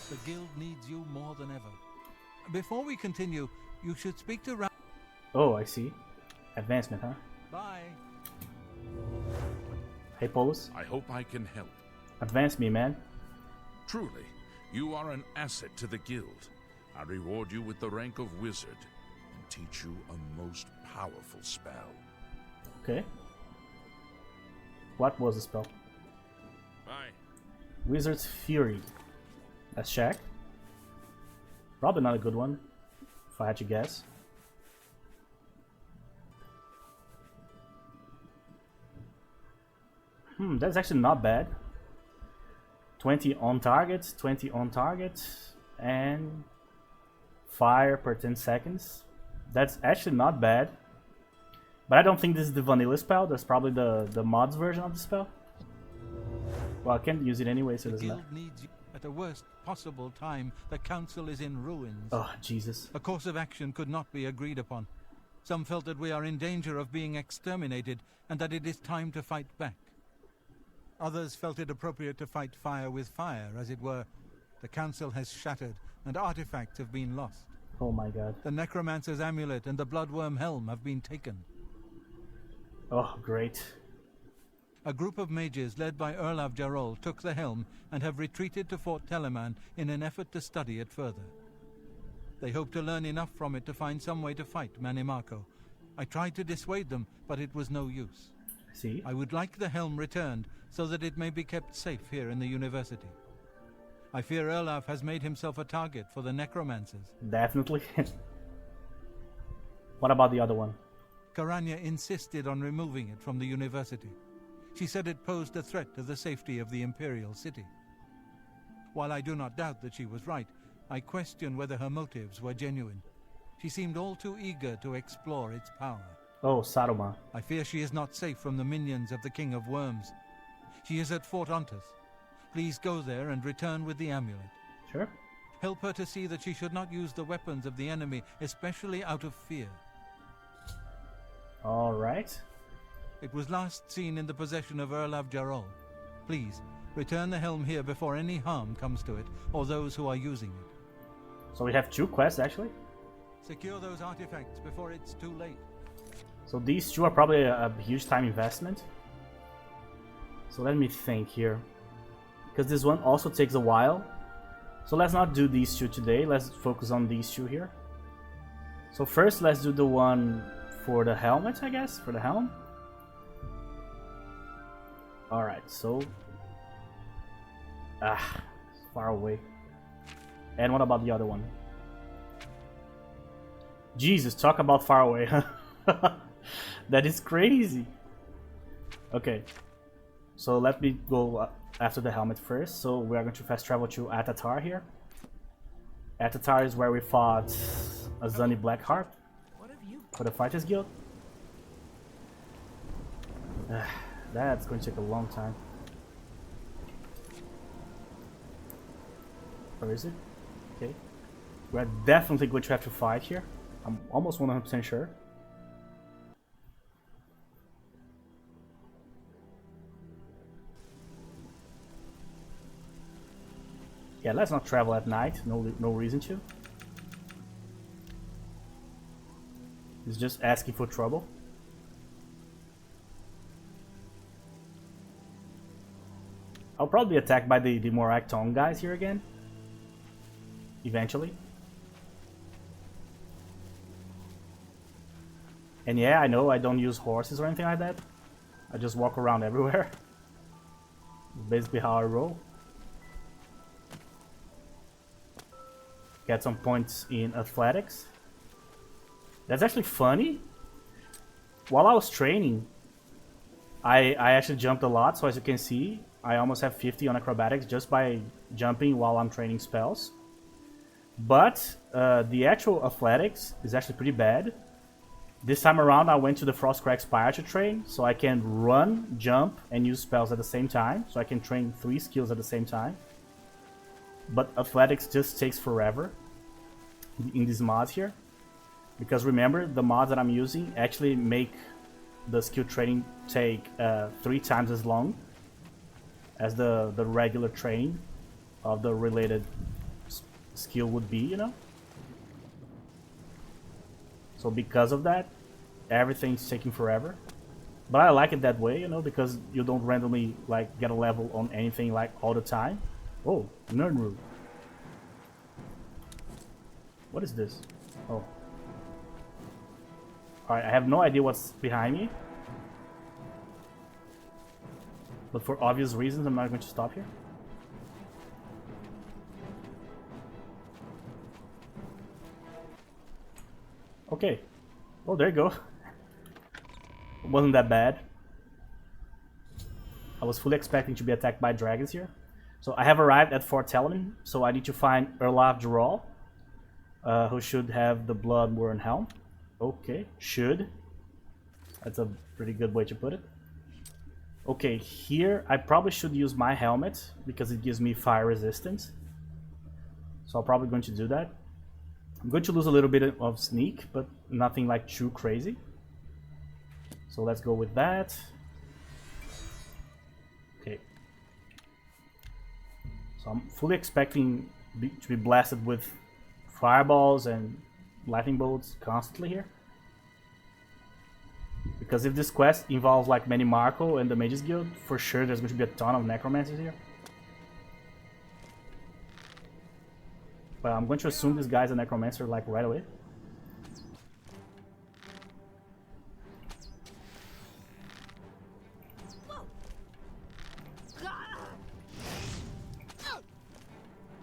Speaker 2: The guild needs you more than ever. Before we continue, you should speak to
Speaker 1: Oh, I see. Advancement, huh?
Speaker 2: Bye.
Speaker 1: Hey, Polus.
Speaker 9: I hope I can help.
Speaker 1: Advance me, man.
Speaker 9: Truly, you are an asset to the guild. I reward you with the rank of wizard and teach you a most powerful spell.
Speaker 1: Okay. What was the spell?
Speaker 9: Bye.
Speaker 1: Wizard's Fury. Let's check. Probably not a good one, if I had to guess. That's actually not bad. 20 on target, 20 on target, and fire per 10 seconds. That's actually not bad. But I don't think this is the vanilla spell. That's probably the mods version of the spell. Well, I can't use it anyway, so it doesn't matter.
Speaker 2: The guild needs you at the worst possible time. The council is in ruins.
Speaker 1: Oh, Jesus.
Speaker 2: A course of action could not be agreed upon. Some felt that we are in danger of being exterminated and that it is time to fight back. Others felt it appropriate to fight fire with fire, as it were. The council has shattered and artifacts have been lost.
Speaker 1: Oh my god.
Speaker 2: The necromancer's amulet and the bloodworm helm have been taken.
Speaker 1: Oh, great.
Speaker 2: A group of mages led by Erlav Jarol took the helm and have retreated to Fort Telemann in an effort to study it further. They hope to learn enough from it to find some way to fight Manimarco. I tried to dissuade them, but it was no use.
Speaker 1: See?
Speaker 2: I would like the helm returned so that it may be kept safe here in the university. I fear Olaf has made himself a target for the necromancers.
Speaker 1: Definitely. What about the other one?
Speaker 2: Karanya insisted on removing it from the university. She said it posed a threat to the safety of the Imperial City. While I do not doubt that she was right, I question whether her motives were genuine. She seemed all too eager to explore its power.
Speaker 1: Oh, Saruman.
Speaker 2: I fear she is not safe from the minions of the King of Worms. She is at Fort Ontus. Please go there and return with the amulet.
Speaker 1: Sure.
Speaker 2: Help her to see that she should not use the weapons of the enemy, especially out of fear.
Speaker 1: Alright.
Speaker 2: It was last seen in the possession of Erlav Jarol. Please, return the helm here before any harm comes to it, or those who are using it.
Speaker 1: So we have 2 quests actually.
Speaker 2: Secure those artifacts before it's too late.
Speaker 1: So these 2 are probably a huge time investment. So let me think here. Because this one also takes a while. So let's not do these 2 today. Let's focus on these 2 here. So first let's do the one for the helmet, I guess, for the helm. Alright, so... it's far away. And what about the other one? Jesus, talk about far away. That is crazy. Okay. So let me go after the helmet first. So we are going to fast travel to Atatar here. Atatar is where we fought Azani Blackheart for the Fighters Guild. That's going to take a long time. Where is it? Okay. We're definitely going to have to fight here. I'm almost 100% sure. Yeah, let's not travel at night. No reason to. It's just asking for trouble. I'll probably be attacked by the Morak Tong guys here again. Eventually. And yeah, I know I don't use horses or anything like that. I just walk around everywhere. Basically how I roll. Get some points in athletics. That's actually funny. While I was training, I actually jumped a lot, so as you can see, I almost have 50 on acrobatics just by jumping while I'm training spells. But the actual athletics is actually pretty bad. This time around I went to the Frostcrack Spire to train, so I can run, jump, and use spells at the same time. So I can train 3 skills at the same time. But athletics just takes forever in these mods here. Because remember, the mods that I'm using actually make the skill training take 3 times as long as the regular training of the related skill would be, you know? So because of that, everything's taking forever. But I like it that way, you know, because you don't randomly like get a level on anything like all the time. Oh, nerd room. What is this? Oh. Alright, I have no idea what's behind me. But for obvious reasons, I'm not going to stop here. Okay. Oh, there you go. It wasn't that bad. I was fully expecting to be attacked by dragons here. So I have arrived at Fort Telemann, so I need to find Erlav Jarol, who should have the Bloodworm Helm. Okay, should. That's a pretty good way to put it. Okay, here I probably should use my helmet because it gives me fire resistance. So I'm probably going to do that. I'm going to lose a little bit of sneak, but nothing like too crazy. So let's go with that. Okay. So I'm fully expecting to be blasted with fireballs and lightning bolts constantly here. Because if this quest involves like Manimarco and the Mages Guild, for sure there's going to be a ton of necromancers here. But I'm going to assume this guy's a necromancer like right away.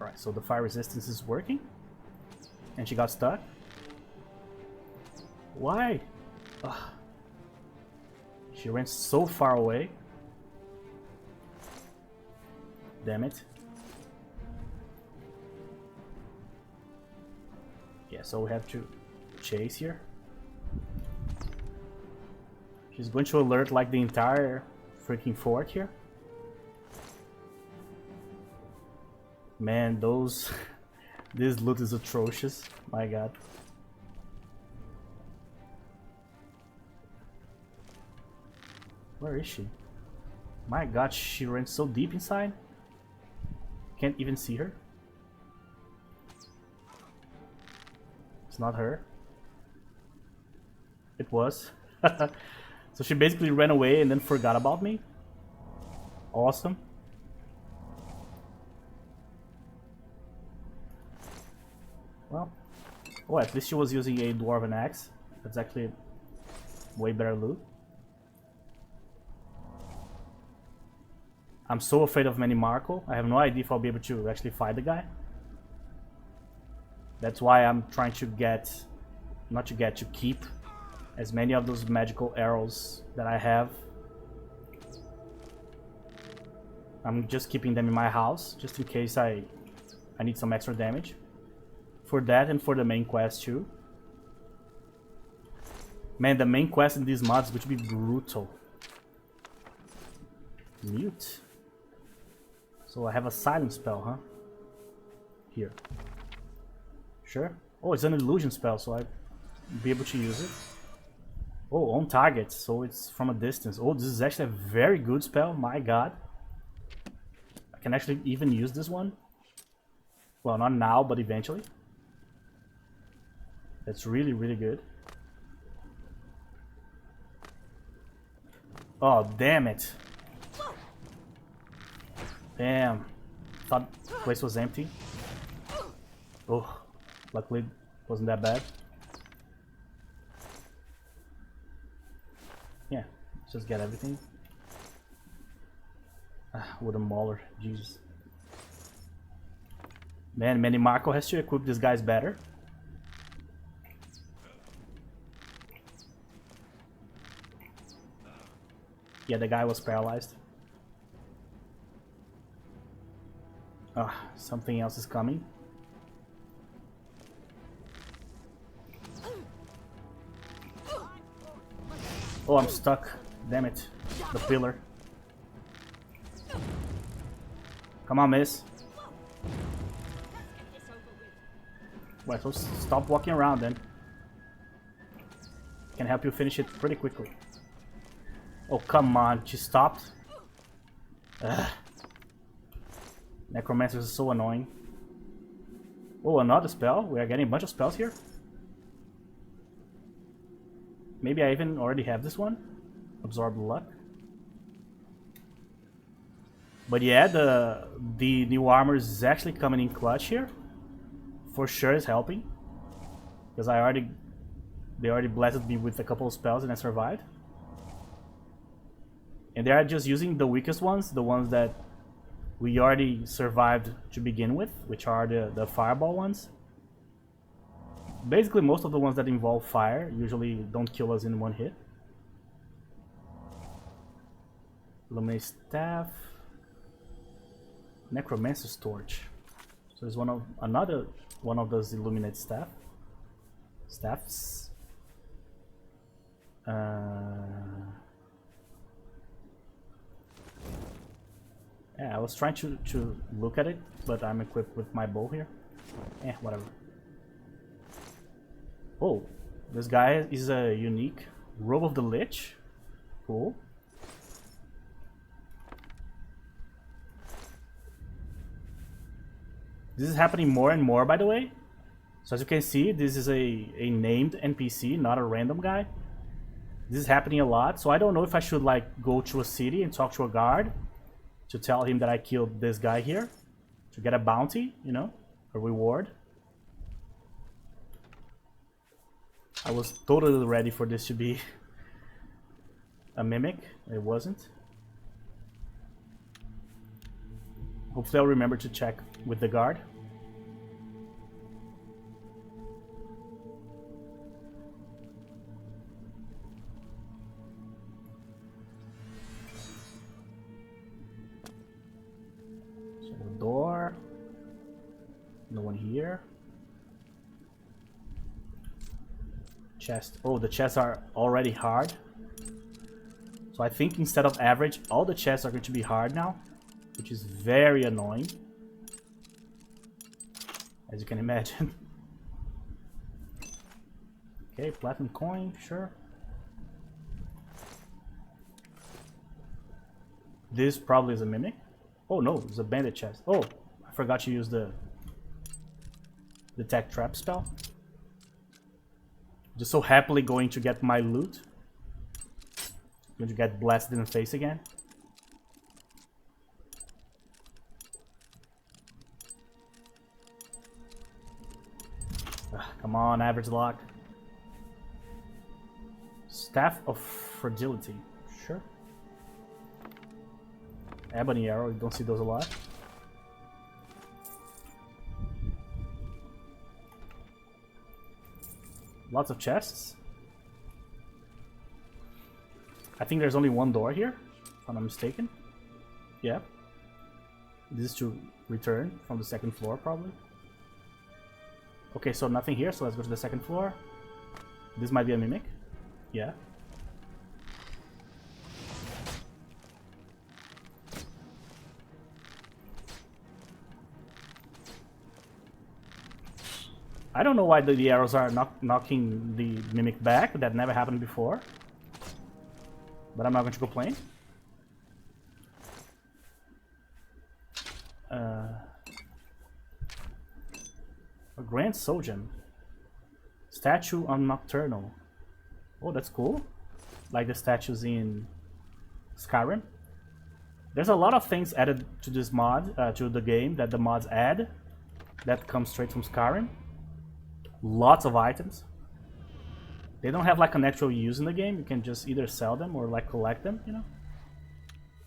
Speaker 1: Alright, so the fire resistance is working. And she got stuck. Why? Ugh. She ran so far away. Damn it. Yeah, so we have to chase here. She's going to alert like the entire freaking fort here. Man, those... this loot is atrocious. My god. Where is she? My god, she ran so deep inside. Can't even see her. It's not her. It was. So she basically ran away and then forgot about me. Awesome. Well, oh, at least she was using a dwarven axe. That's actually way better loot. I'm so afraid of Manny Marco. I have no idea if I'll be able to actually fight the guy. That's why I'm trying to to keep as many of those magical arrows that I have. I'm just keeping them in my house, just in case I need some extra damage. For that and for the main quest too. Man, the main quest in these mods would be brutal. Mute. So I have a silence spell, huh? Here. Sure. Oh, it's an illusion spell, so I'll be able to use it. Oh, on target, so it's from a distance. Oh, this is actually a very good spell, my god. I can actually even use this one. Well, not now, but eventually. That's really, really good. Oh, damn it. Damn. Thought the place was empty. Oh, luckily it wasn't that bad. Yeah, let's just get everything. With a mauler, Jesus. Man, Manny Marco has to equip these guys better. Yeah, the guy was paralyzed. Something else is coming. Oh, I'm stuck. Damn it. The pillar. Come on, miss. Wait, so stop walking around then. Can help you finish it pretty quickly. Oh, come on. She stopped. Ugh. Necromancers are so annoying. Oh, another spell? We are getting a bunch of spells here. Maybe I even already have this one. Absorb luck. But yeah, the new armor is actually coming in clutch here. For sure is helping. Because they already blessed me with a couple of spells and I survived. And they are just using the weakest ones, the ones that we already survived to begin with, which are the fireball ones. Basically, most of the ones that involve fire usually don't kill us in one hit. Illuminate Staff. Necromancer's Torch. So there's another one of those Illuminate Staffs. Yeah, I was trying to look at it, but I'm equipped with my bow here. Whatever. Oh, this guy is a unique Robe of the Lich. Cool. This is happening more and more, by the way. So as you can see, this is a named NPC, not a random guy. This is happening a lot, so I don't know if I should like go to a city and talk to a guard to tell him that I killed this guy here to get a bounty, you know, a reward. I was totally ready for this to be a mimic. It wasn't. Hopefully I'll remember to check with the guard. So the door. No one here. Chest. Oh, the chests are already hard. So I think instead of average, all the chests are going to be hard now, which is very annoying, as you can imagine. Okay, platinum coin, sure. This probably is a mimic. Oh no, it's a bandit chest. Oh, I forgot to use the detect trap spell. Just so happily going to get my loot. Going to get blasted in the face again. Come on, average lock. Staff of Fragility. Sure. Ebony arrow, you don't see those a lot. Lots of chests. I think there's only one door here, if I'm not mistaken. Yeah. This is to return from the second floor, probably. Okay, so nothing here, so let's go to the second floor. This might be a mimic. Yeah. I don't know why the arrows are knocking the mimic back. That never happened before. But I'm not going to complain. A Grand Soul Gem. Statue on Nocturnal. Oh, that's cool. Like the statues in Skyrim. There's a lot of things added to this mod, to the game, that the mods add. That comes straight from Skyrim. Lots of items. They don't have like an actual use in the game. You can just either sell them or like collect them, you know.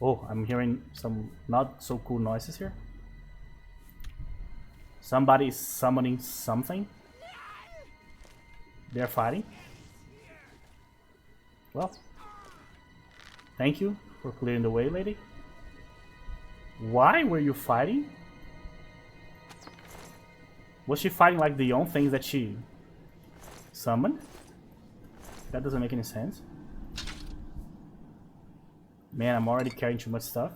Speaker 1: Oh, I'm hearing some not so cool noises here. Somebody is summoning something. They're fighting. Well, thank you for clearing the way, lady. Why were you fighting? Was she fighting like the own things that she summoned? That doesn't make any sense. Man, I'm already carrying too much stuff.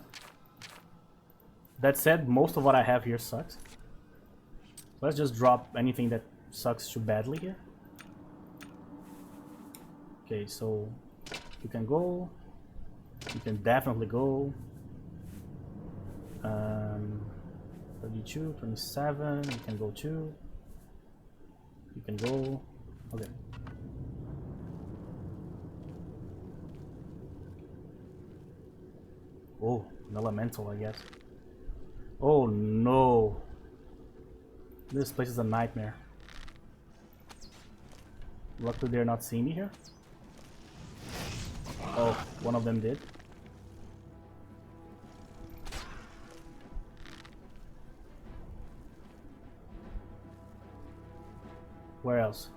Speaker 1: That said, most of what I have here sucks. Let's just drop anything that sucks too badly here. Okay, so you can go. You can definitely go. 32, 27, you can go too. You can go. Okay. Oh, an elemental, I guess. Oh no. This place is a nightmare. Luckily they're not seeing me here. Oh, one of them did. Where else?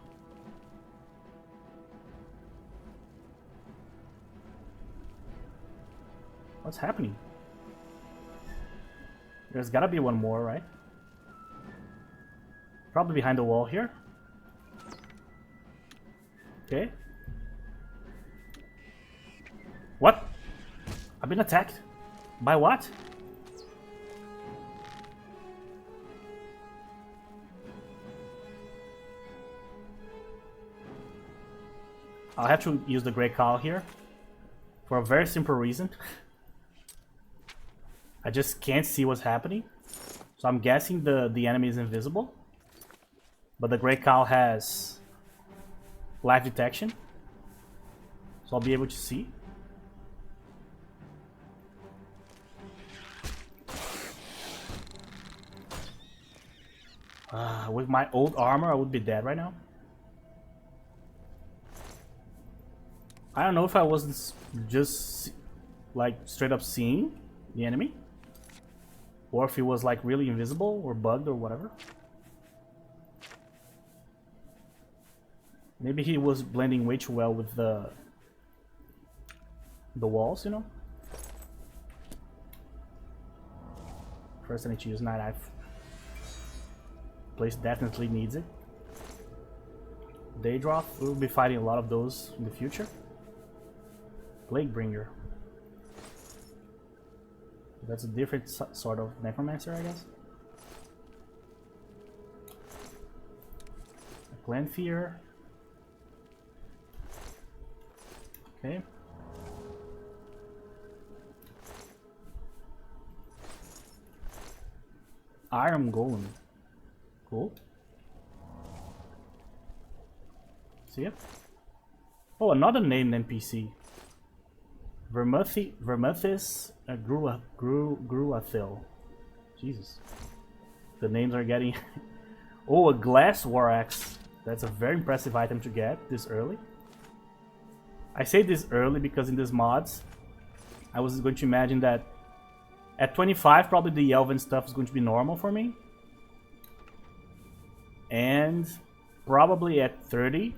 Speaker 1: What's happening? There's gotta be one more, right? Probably behind the wall here. Okay. What? I've been attacked? By what? I'll have to use the Grey Cowl here for a very simple reason. I just can't see what's happening. So I'm guessing the enemy is invisible. But the Grey Cowl has live detection. So I'll be able to see. With my old armor, I would be dead right now. I don't know if I wasn't just like straight up seeing the enemy, or if he was like really invisible or bugged or whatever. Maybe he was blending way too well with the walls, you know. First I need to use Night Knife. Place definitely needs it. Daydroth, we'll be fighting a lot of those in the future. Plaguebringer. That's a different sort of necromancer, I guess. Glenfear. Okay. Iron Golem. Cool. See it? Oh, another named NPC. Vermuthis Gruathil. Jesus. The names are getting... Oh, a Glass War Axe. That's a very impressive item to get this early. I say this early because in these mods, I was going to imagine that at 25, probably the Elven stuff is going to be normal for me. And probably at 30,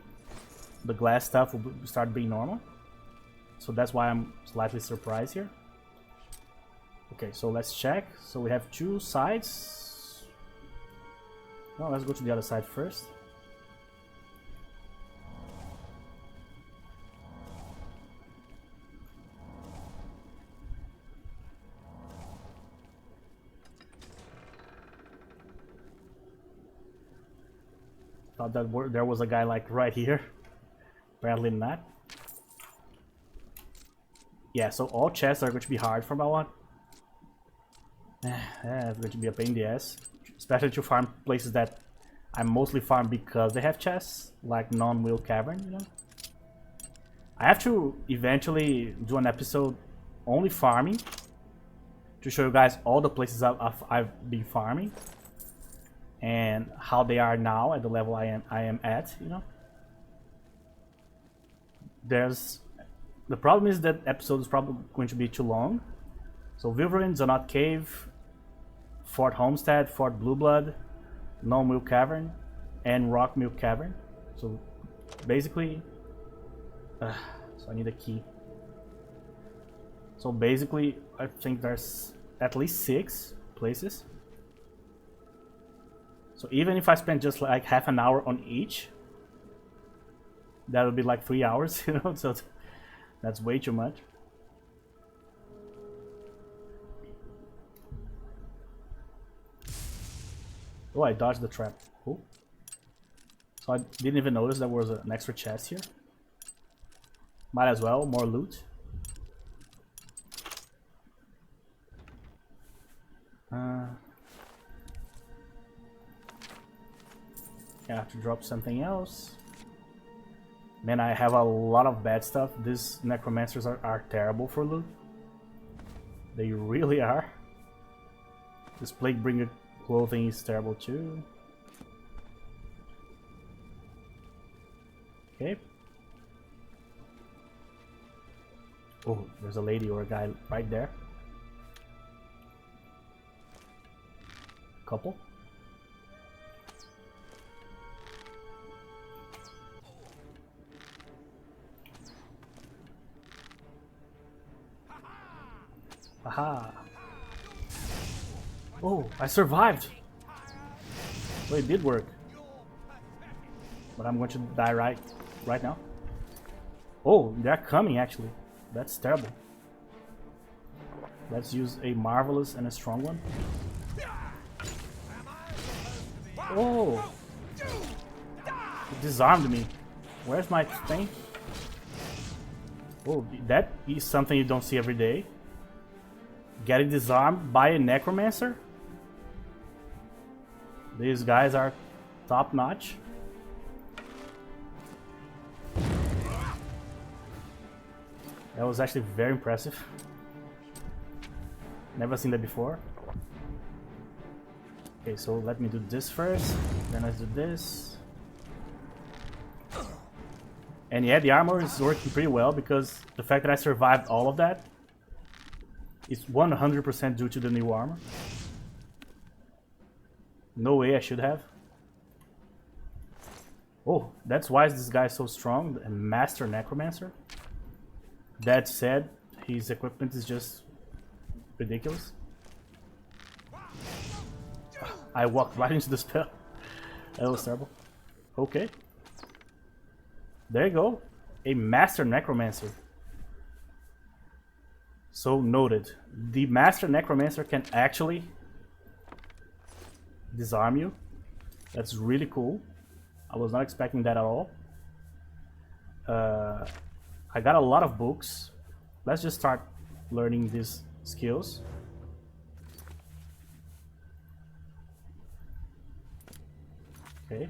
Speaker 1: the glass stuff will start being normal. So that's why I'm slightly surprised here. Okay, so let's check. So we have two sides. Well, let's go to the other side first. Thought that there was a guy like right here. Apparently not. Yeah, so all chests are going to be hard from now on. It's going to be a pain in the ass. Especially to farm places that I mostly farm because they have chests, like Non-Will Cavern, you know. I have to eventually do an episode only farming to show you guys all the places I've been farming and how they are now at the level I am at, you know. The problem is that episode is probably going to be too long. So Vilverin, Zonot Cave, Fort Homestead, Fort Blueblood, No Milk Cavern, and Rock Milk Cavern. So basically, so I need a key. So basically, I think there's at least 6 places. So even if I spend just like half an hour on each, that would be like 3 hours, you know, so that's way too much. Oh, I dodged the trap. Cool. So I didn't even notice there was an extra chest here. Might as well, more loot. I have to drop something else. Man, I have a lot of bad stuff. These necromancers are terrible for loot. They really are. This Plaguebringer clothing is terrible too. Okay. Oh, there's a lady or a guy right there. Couple. Aha! Oh, I survived! So it did work. But I'm going to die right now. Oh, they're coming actually. That's terrible. Let's use a marvelous and a strong one. Oh! It disarmed me. Where's my thing? Oh, that is something you don't see every day. Getting disarmed by a necromancer. These guys are top notch. That was actually very impressive. Never seen that before. Okay, so let me do this first. Then let's do this. And yeah, the armor is working pretty well because the fact that I survived all of that is 100% due to the new armor. No way I should have. Oh, that's why this guy is so strong, a master necromancer. That said, his equipment is just ridiculous. I walked right into the spell. That was terrible. Okay. There you go. A master necromancer. So noted. The master necromancer can actually disarm you. That's really cool. I was not expecting that at all. I got a lot of books. Let's just start learning these skills. Okay.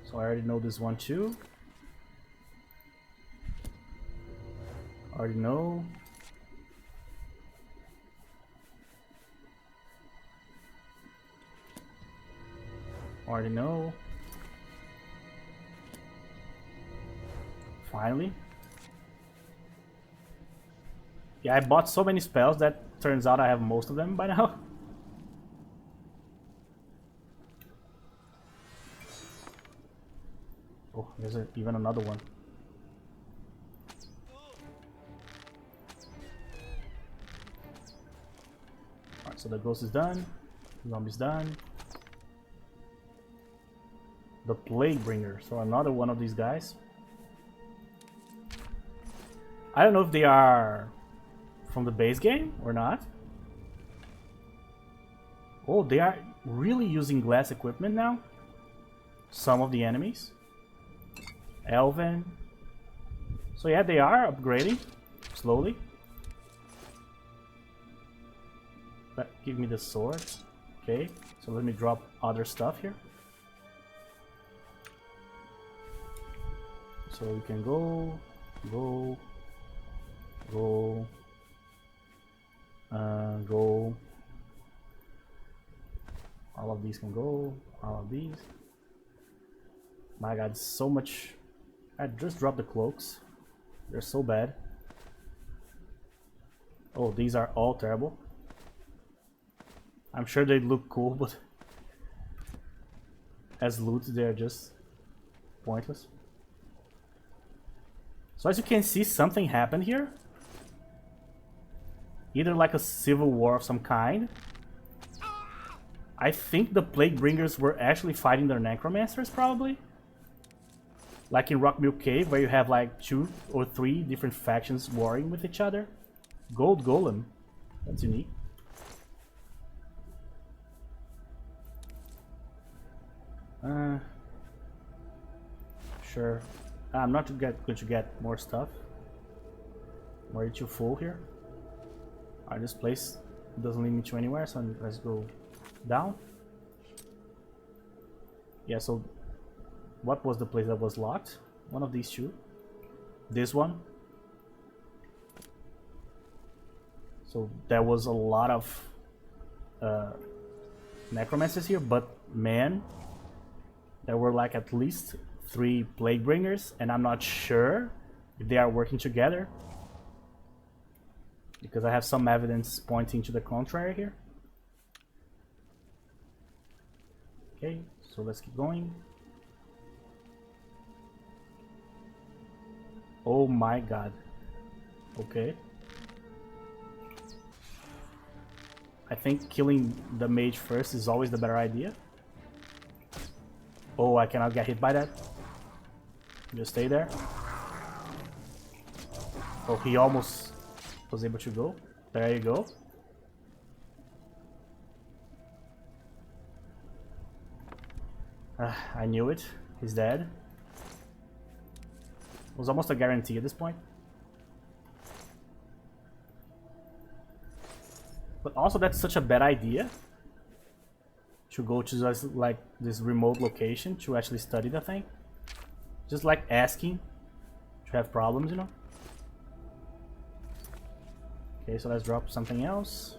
Speaker 1: So I already know this one too. Already know. Already know. Finally. Yeah, I bought so many spells that turns out I have most of them by now. Oh, there's even another one. Alright, so the ghost is done. The zombie's done. The Plague Bringer, so another one of these guys. I don't know if they are from the base game or not. Oh, they are really using glass equipment now. Some of the enemies. Elven. So yeah, they are upgrading slowly. But give me the sword. Okay, so let me drop other stuff here. So we can go, go. All of these can go. All of these. My God, so much. I just dropped the cloaks. They're so bad. Oh, these are all terrible. I'm sure they look cool, but as loot, they're just pointless. So as you can see, something happened here. Either like a civil war of some kind. I think the Plague Bringers were actually fighting their necromancers, probably. Like in Rockmill Cave, where you have like 2 or 3 different factions warring with each other. Gold Golem. That's unique. Sure. I'm not going to get more stuff. I'm already too full here. Alright, this place doesn't lead me to anywhere, so let's go down. Yeah, so what was the place that was locked? One of these two. This one. So there was a lot of necromancers here, but man, there were like at least 3 Plague Bringers, and I'm not sure if they are working together. Because I have some evidence pointing to the contrary here. Okay, so let's keep going. Oh my God. Okay. I think killing the mage first is always the better idea. Oh, I cannot get hit by that. Just stay there. Oh, he almost was able to go. There you go. I knew it. He's dead. It was almost a guarantee at this point. But also, that's such a bad idea to go to like this remote location to actually study the thing. Just like asking to have problems, you know. Okay, so let's drop something else.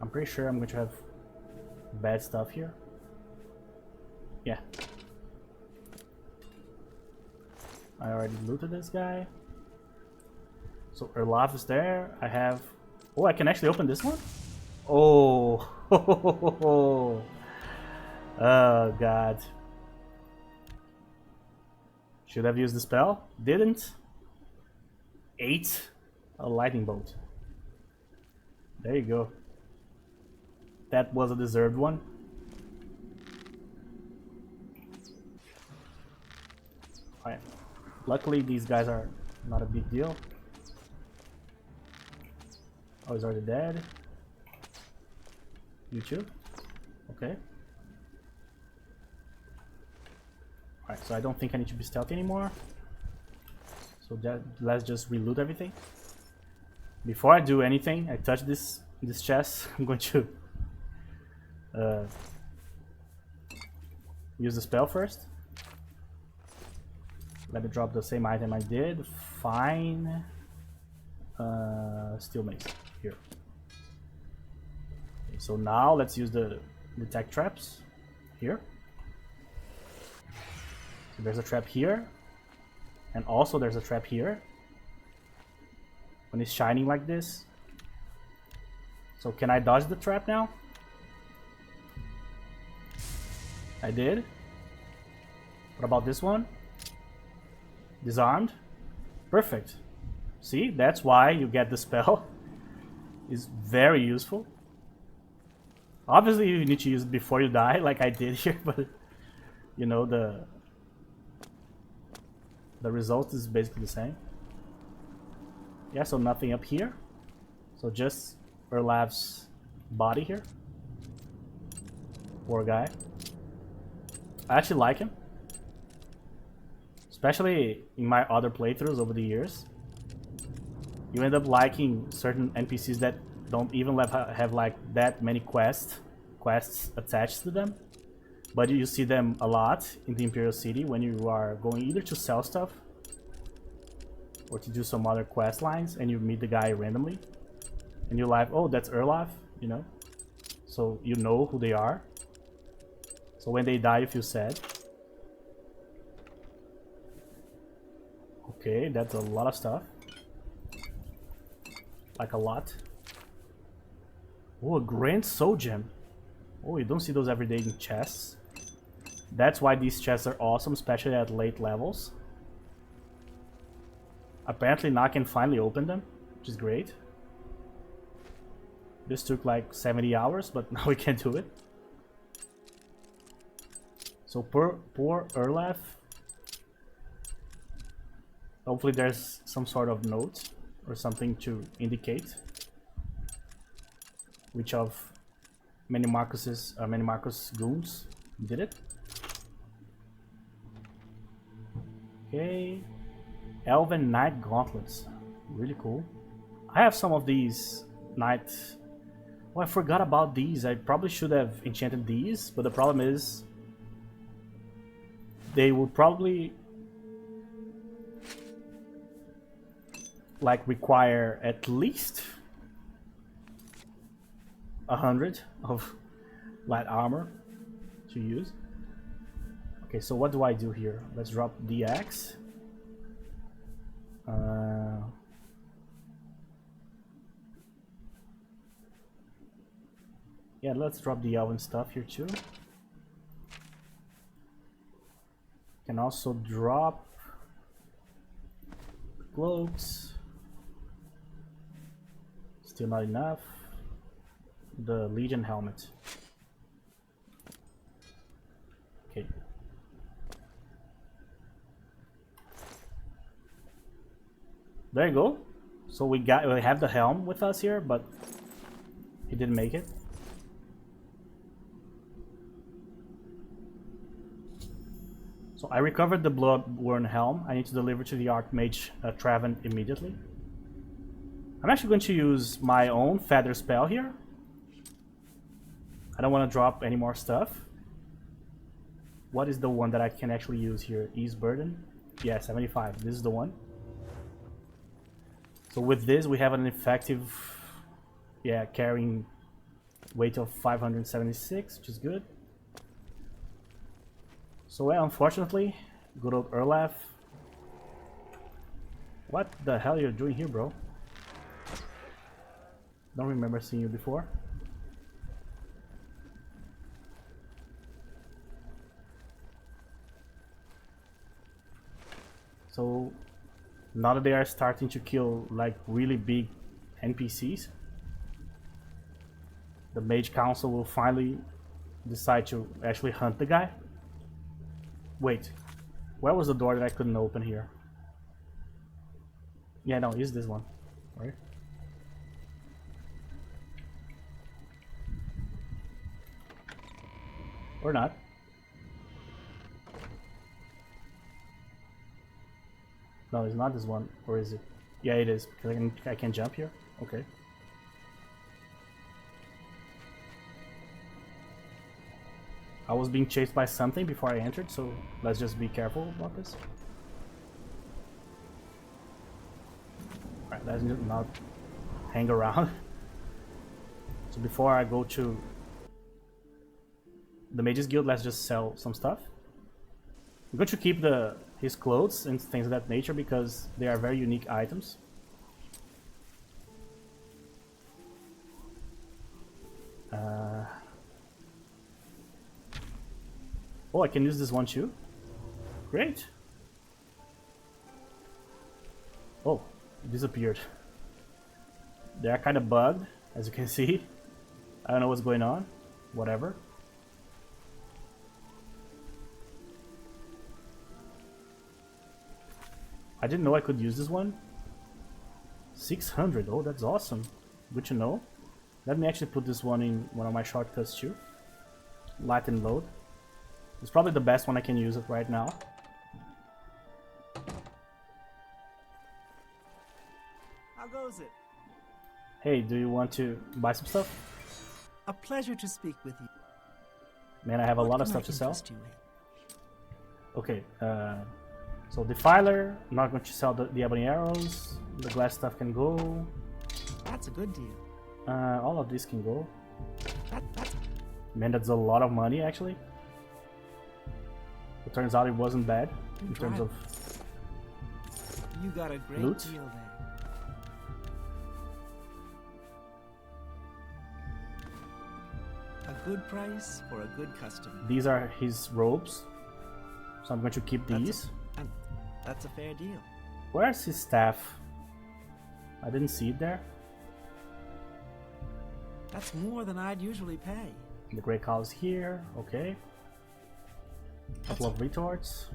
Speaker 1: I'm pretty sure I'm going to have bad stuff here. Yeah. I already looted this guy. So Erlaf is there. I have... Oh, I can actually open this one? Oh. Oh, God. Should have used the spell. Didn't. 8. A lightning bolt. There you go. That was a deserved one. Alright. Luckily, these guys are not a big deal. Oh, he's already dead. You too? Okay. Alright, so I don't think I need to be stealthy anymore. So let's just reloot everything. Before I do anything, I touch this chest. I'm going to use the spell first. Let me drop the same item I did. Fine. Steel mace. Here. Okay, so now let's use the detect traps. Here. So there's a trap here. And also there's a trap here. When it's shining like this. So can I dodge the trap now? I did. What about this one? Disarmed. Perfect. See, that's why you get the spell. It's very useful. Obviously you need to use it before you die, like I did here, but you know, the result is basically the same. Yeah, so nothing up here. So just Erlaf's body here. Poor guy. I actually like him. Especially in my other playthroughs over the years. You end up liking certain NPCs that don't even have like that many quests attached to them. But you see them a lot in the Imperial City when you are going either to sell stuff or to do some other quest lines, and you meet the guy randomly. And you're like, oh, that's Erlaf, you know? So you know who they are. So when they die, you feel sad. Okay, that's a lot of stuff. Like a lot. Oh, a Grand Soul Gem. Oh, you don't see those every day in chests. That's why these chests are awesome, especially at late levels. Apparently now I can finally open them, which is great. This took like 70 hours, but now we can do it. So poor Erlaf. Hopefully there's some sort of note or something to indicate which of many Marcus goons did it. Okay. Elven Knight Gauntlets. Really cool. I have some of these Knight... Oh, I forgot about these. I probably should have enchanted these, but the problem is they would probably like require at least 100 of light armor to use. Okay, so what do I do here? Let's drop the axe. Yeah, let's drop the elven stuff here too. Can also drop cloaks. Still not enough. The Legion helmet. Okay. There you go. So we have the Helm with us here, but he didn't make it. So I recovered the Bloodworm Helm. I need to deliver to the Archmage Traven immediately. I'm actually going to use my own Feather spell here. I don't want to drop any more stuff. What is the one that I can actually use here? Ease Burden? Yeah, 75. This is the one. So with this, we have an effective, carrying weight of 576, which is good. So well, unfortunately, good old Erlaf. What the hell are you doing here, bro? Don't remember seeing you before. So now that they are starting to kill like really big NPCs, the Mage Council will finally decide to actually hunt the guy. Wait, where was the door that I couldn't open here? Yeah, no, it's this one, right? Or not. No, it's not this one. Or is it? Yeah, it is. Because I can jump here. Okay. I was being chased by something before I entered, so let's just be careful about this. Alright, let's not hang around. So before I go to the Mages Guild, let's just sell some stuff. I'm going to keep his clothes and things of that nature because they are very unique items. Oh, I can use this one too? Great! Oh, it disappeared. They are kind of bugged, as you can see. I don't know what's going on. Whatever. I didn't know I could use this one. 600, oh that's awesome. Good to know. Let me actually put this one in one of my shortcuts too. Light and load. It's probably the best one I can use it right now.
Speaker 10: How goes it?
Speaker 1: Hey, do you want to buy some stuff?
Speaker 10: A pleasure to speak with you.
Speaker 1: Man, I have a lot of
Speaker 10: What can
Speaker 1: stuff
Speaker 10: I
Speaker 1: to sell.
Speaker 10: interest you in?
Speaker 1: Okay, so Defiler, I'm not going to sell the ebony arrows. The glass stuff can go.
Speaker 10: That's a good deal.
Speaker 1: All of these can go.
Speaker 10: That's
Speaker 1: Man, that's a lot of money actually. It turns out it wasn't bad in terms of
Speaker 10: you got a great
Speaker 1: loot.
Speaker 10: deal there. A good price for a good customer.
Speaker 1: These are his robes, so I'm going to keep these.
Speaker 10: That's a fair deal.
Speaker 1: Where's his staff? I didn't see it there.
Speaker 10: That's more than I'd usually pay.
Speaker 1: The Grey Cow is here, okay. Couple of retorts.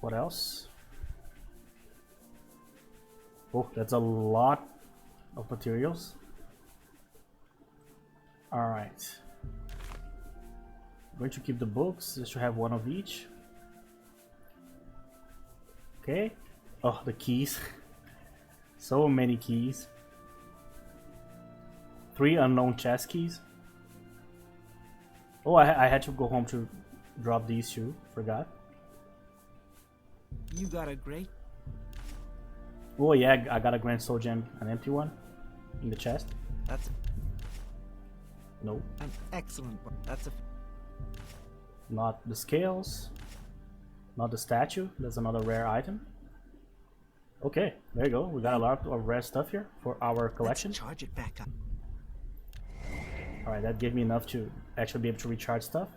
Speaker 1: What else? Oh, that's a lot of materials. Alright. I'm going to keep the books, just to have one of each. Okay. Oh, the keys. So many keys. 3 unknown chest keys. Oh, I had to go home to drop these two. Forgot.
Speaker 10: You got a great...
Speaker 1: Oh yeah, I got a Grand Soul Gem, an empty one, in the chest.
Speaker 10: That's
Speaker 1: No.
Speaker 10: an excellent... That's a...
Speaker 1: Not the scales. Not the statue. That's another rare item. Okay, there you go. We got a lot of rare stuff here for our collection.
Speaker 10: Let's charge it back up.
Speaker 1: Alright, that gave me enough to actually be able to recharge stuff.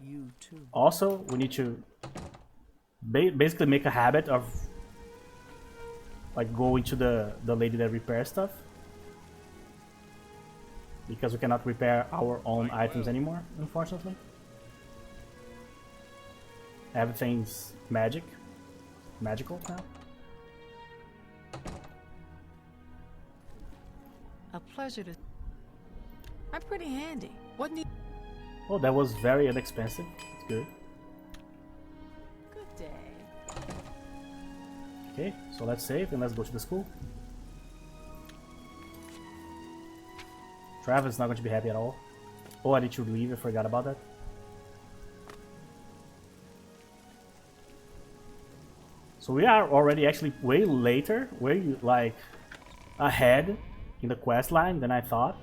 Speaker 10: You too.
Speaker 1: Also, we need to basically make a habit of like going to the lady that repairs stuff. Because we cannot repair our own items anymore, unfortunately. Everything's magical now.
Speaker 6: A pleasure to... I'm pretty handy. What need...
Speaker 1: Oh, that was very inexpensive. It's good.
Speaker 6: Good day.
Speaker 1: Okay, so let's save and let's go to the school. Travis is not going to be happy at all. Oh, I need to leave. I forgot about that. So we are already actually way later, way like ahead in the quest line than I thought.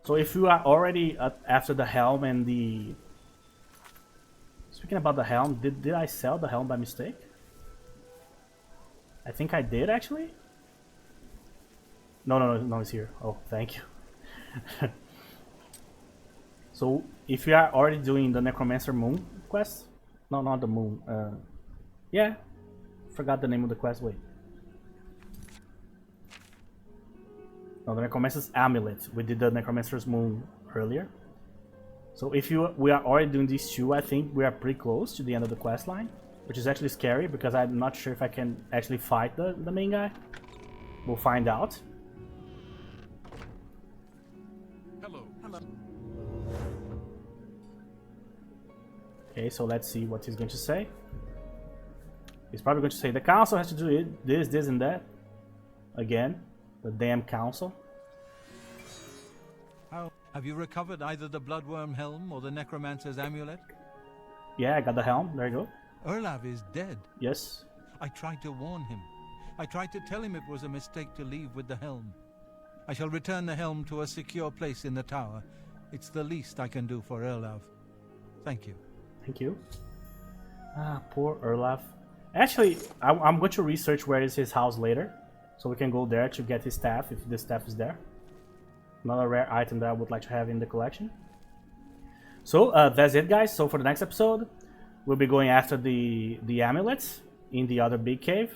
Speaker 1: So if you are already after the Helm and the... Speaking about the Helm, did I sell the Helm by mistake? I think I did actually. No, it's here. Oh, thank you. So if you are already doing the Necromancer Moon quest, no, not the Moon. Yeah, forgot the name of the quest. Wait. No, the Necromancer's Amulet. We did the Necromancer's Moon earlier. So if we are already doing these two, I think we are pretty close to the end of the quest line, which is actually scary because I'm not sure if I can actually fight the main guy. We'll find out.
Speaker 4: Hello.
Speaker 1: Okay, so let's see what he's going to say. He's probably going to say the council has to do it, this, and that. Again, the damn council.
Speaker 2: How have you recovered either the Bloodworm Helm or the Necromancer's Amulet?
Speaker 1: Yeah, I got the helm. There you go.
Speaker 2: Erlav is dead.
Speaker 1: Yes.
Speaker 2: I tried to warn him. I tried to tell him it was a mistake to leave with the helm. I shall return the helm to a secure place in the tower. It's the least I can do for Erlav. Thank you.
Speaker 1: Thank you. Ah, poor Erlav. Actually, I'm going to research where is his house later, so we can go there to get his staff, if the staff is there. Another rare item that I would like to have in the collection. So, that's it, guys. So for the next episode, we'll be going after the amulets in the other big cave.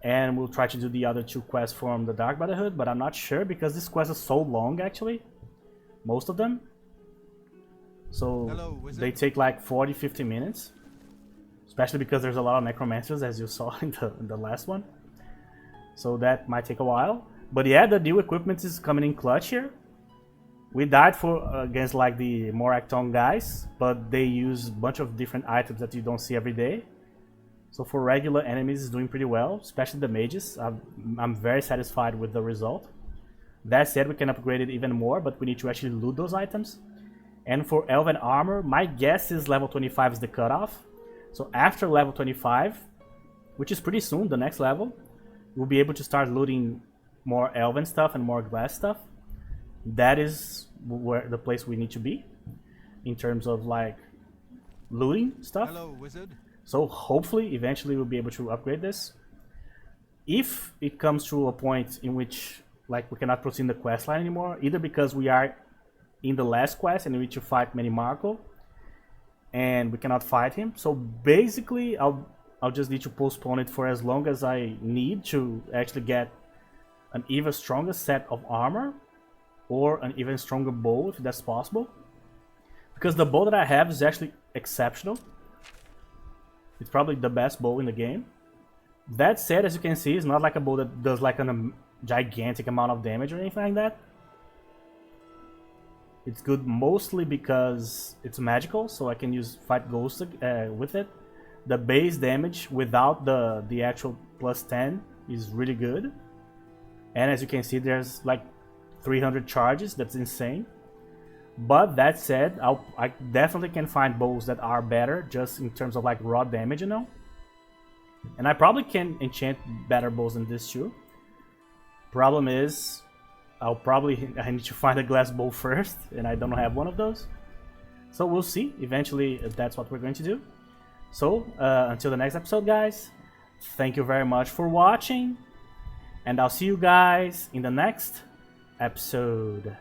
Speaker 1: And we'll try to do the other two quests from the Dark Brotherhood, but I'm not sure because this quest is so long, actually. Most of them. So they take like 40-50 minutes. Especially because there's a lot of necromancers, as you saw in the last one. So that might take a while. But yeah, the new equipment is coming in clutch here. We died against like the Morakton guys, but they use a bunch of different items that you don't see every day. So for regular enemies, it's doing pretty well, especially the mages. I'm very satisfied with the result. That said, we can upgrade it even more, but we need to actually loot those items. And for Elven Armor, my guess is level 25 is the cutoff. So after level 25, which is pretty soon, the next level, we'll be able to start looting more Elven stuff and more glass stuff. That is where the place we need to be in terms of like looting stuff.
Speaker 2: Hello, wizard.
Speaker 1: So hopefully, eventually we'll be able to upgrade this. If it comes to a point in which like we cannot proceed in the quest line anymore, either because we are in the last quest and we need to fight Manny Marco, and we cannot fight him. So basically, I'll just need to postpone it for as long as I need to actually get an even stronger set of armor or an even stronger bow, if that's possible. Because the bow that I have is actually exceptional. It's probably the best bow in the game. That said, as you can see, it's not like a bow that does like a gigantic amount of damage or anything like that. It's good mostly because it's magical, so I can use fight ghosts with it. The base damage without the actual plus 10 is really good. And as you can see, there's like 300 charges. That's insane. But that said, I definitely can find bows that are better just in terms of like raw damage, you know. And I probably can enchant better bows than this too. Problem is, I need to find a glass bow first, and I don't have one of those. So we'll see. Eventually, that's what we're going to do. So, until the next episode, guys, thank you very much for watching. And I'll see you guys in the next episode.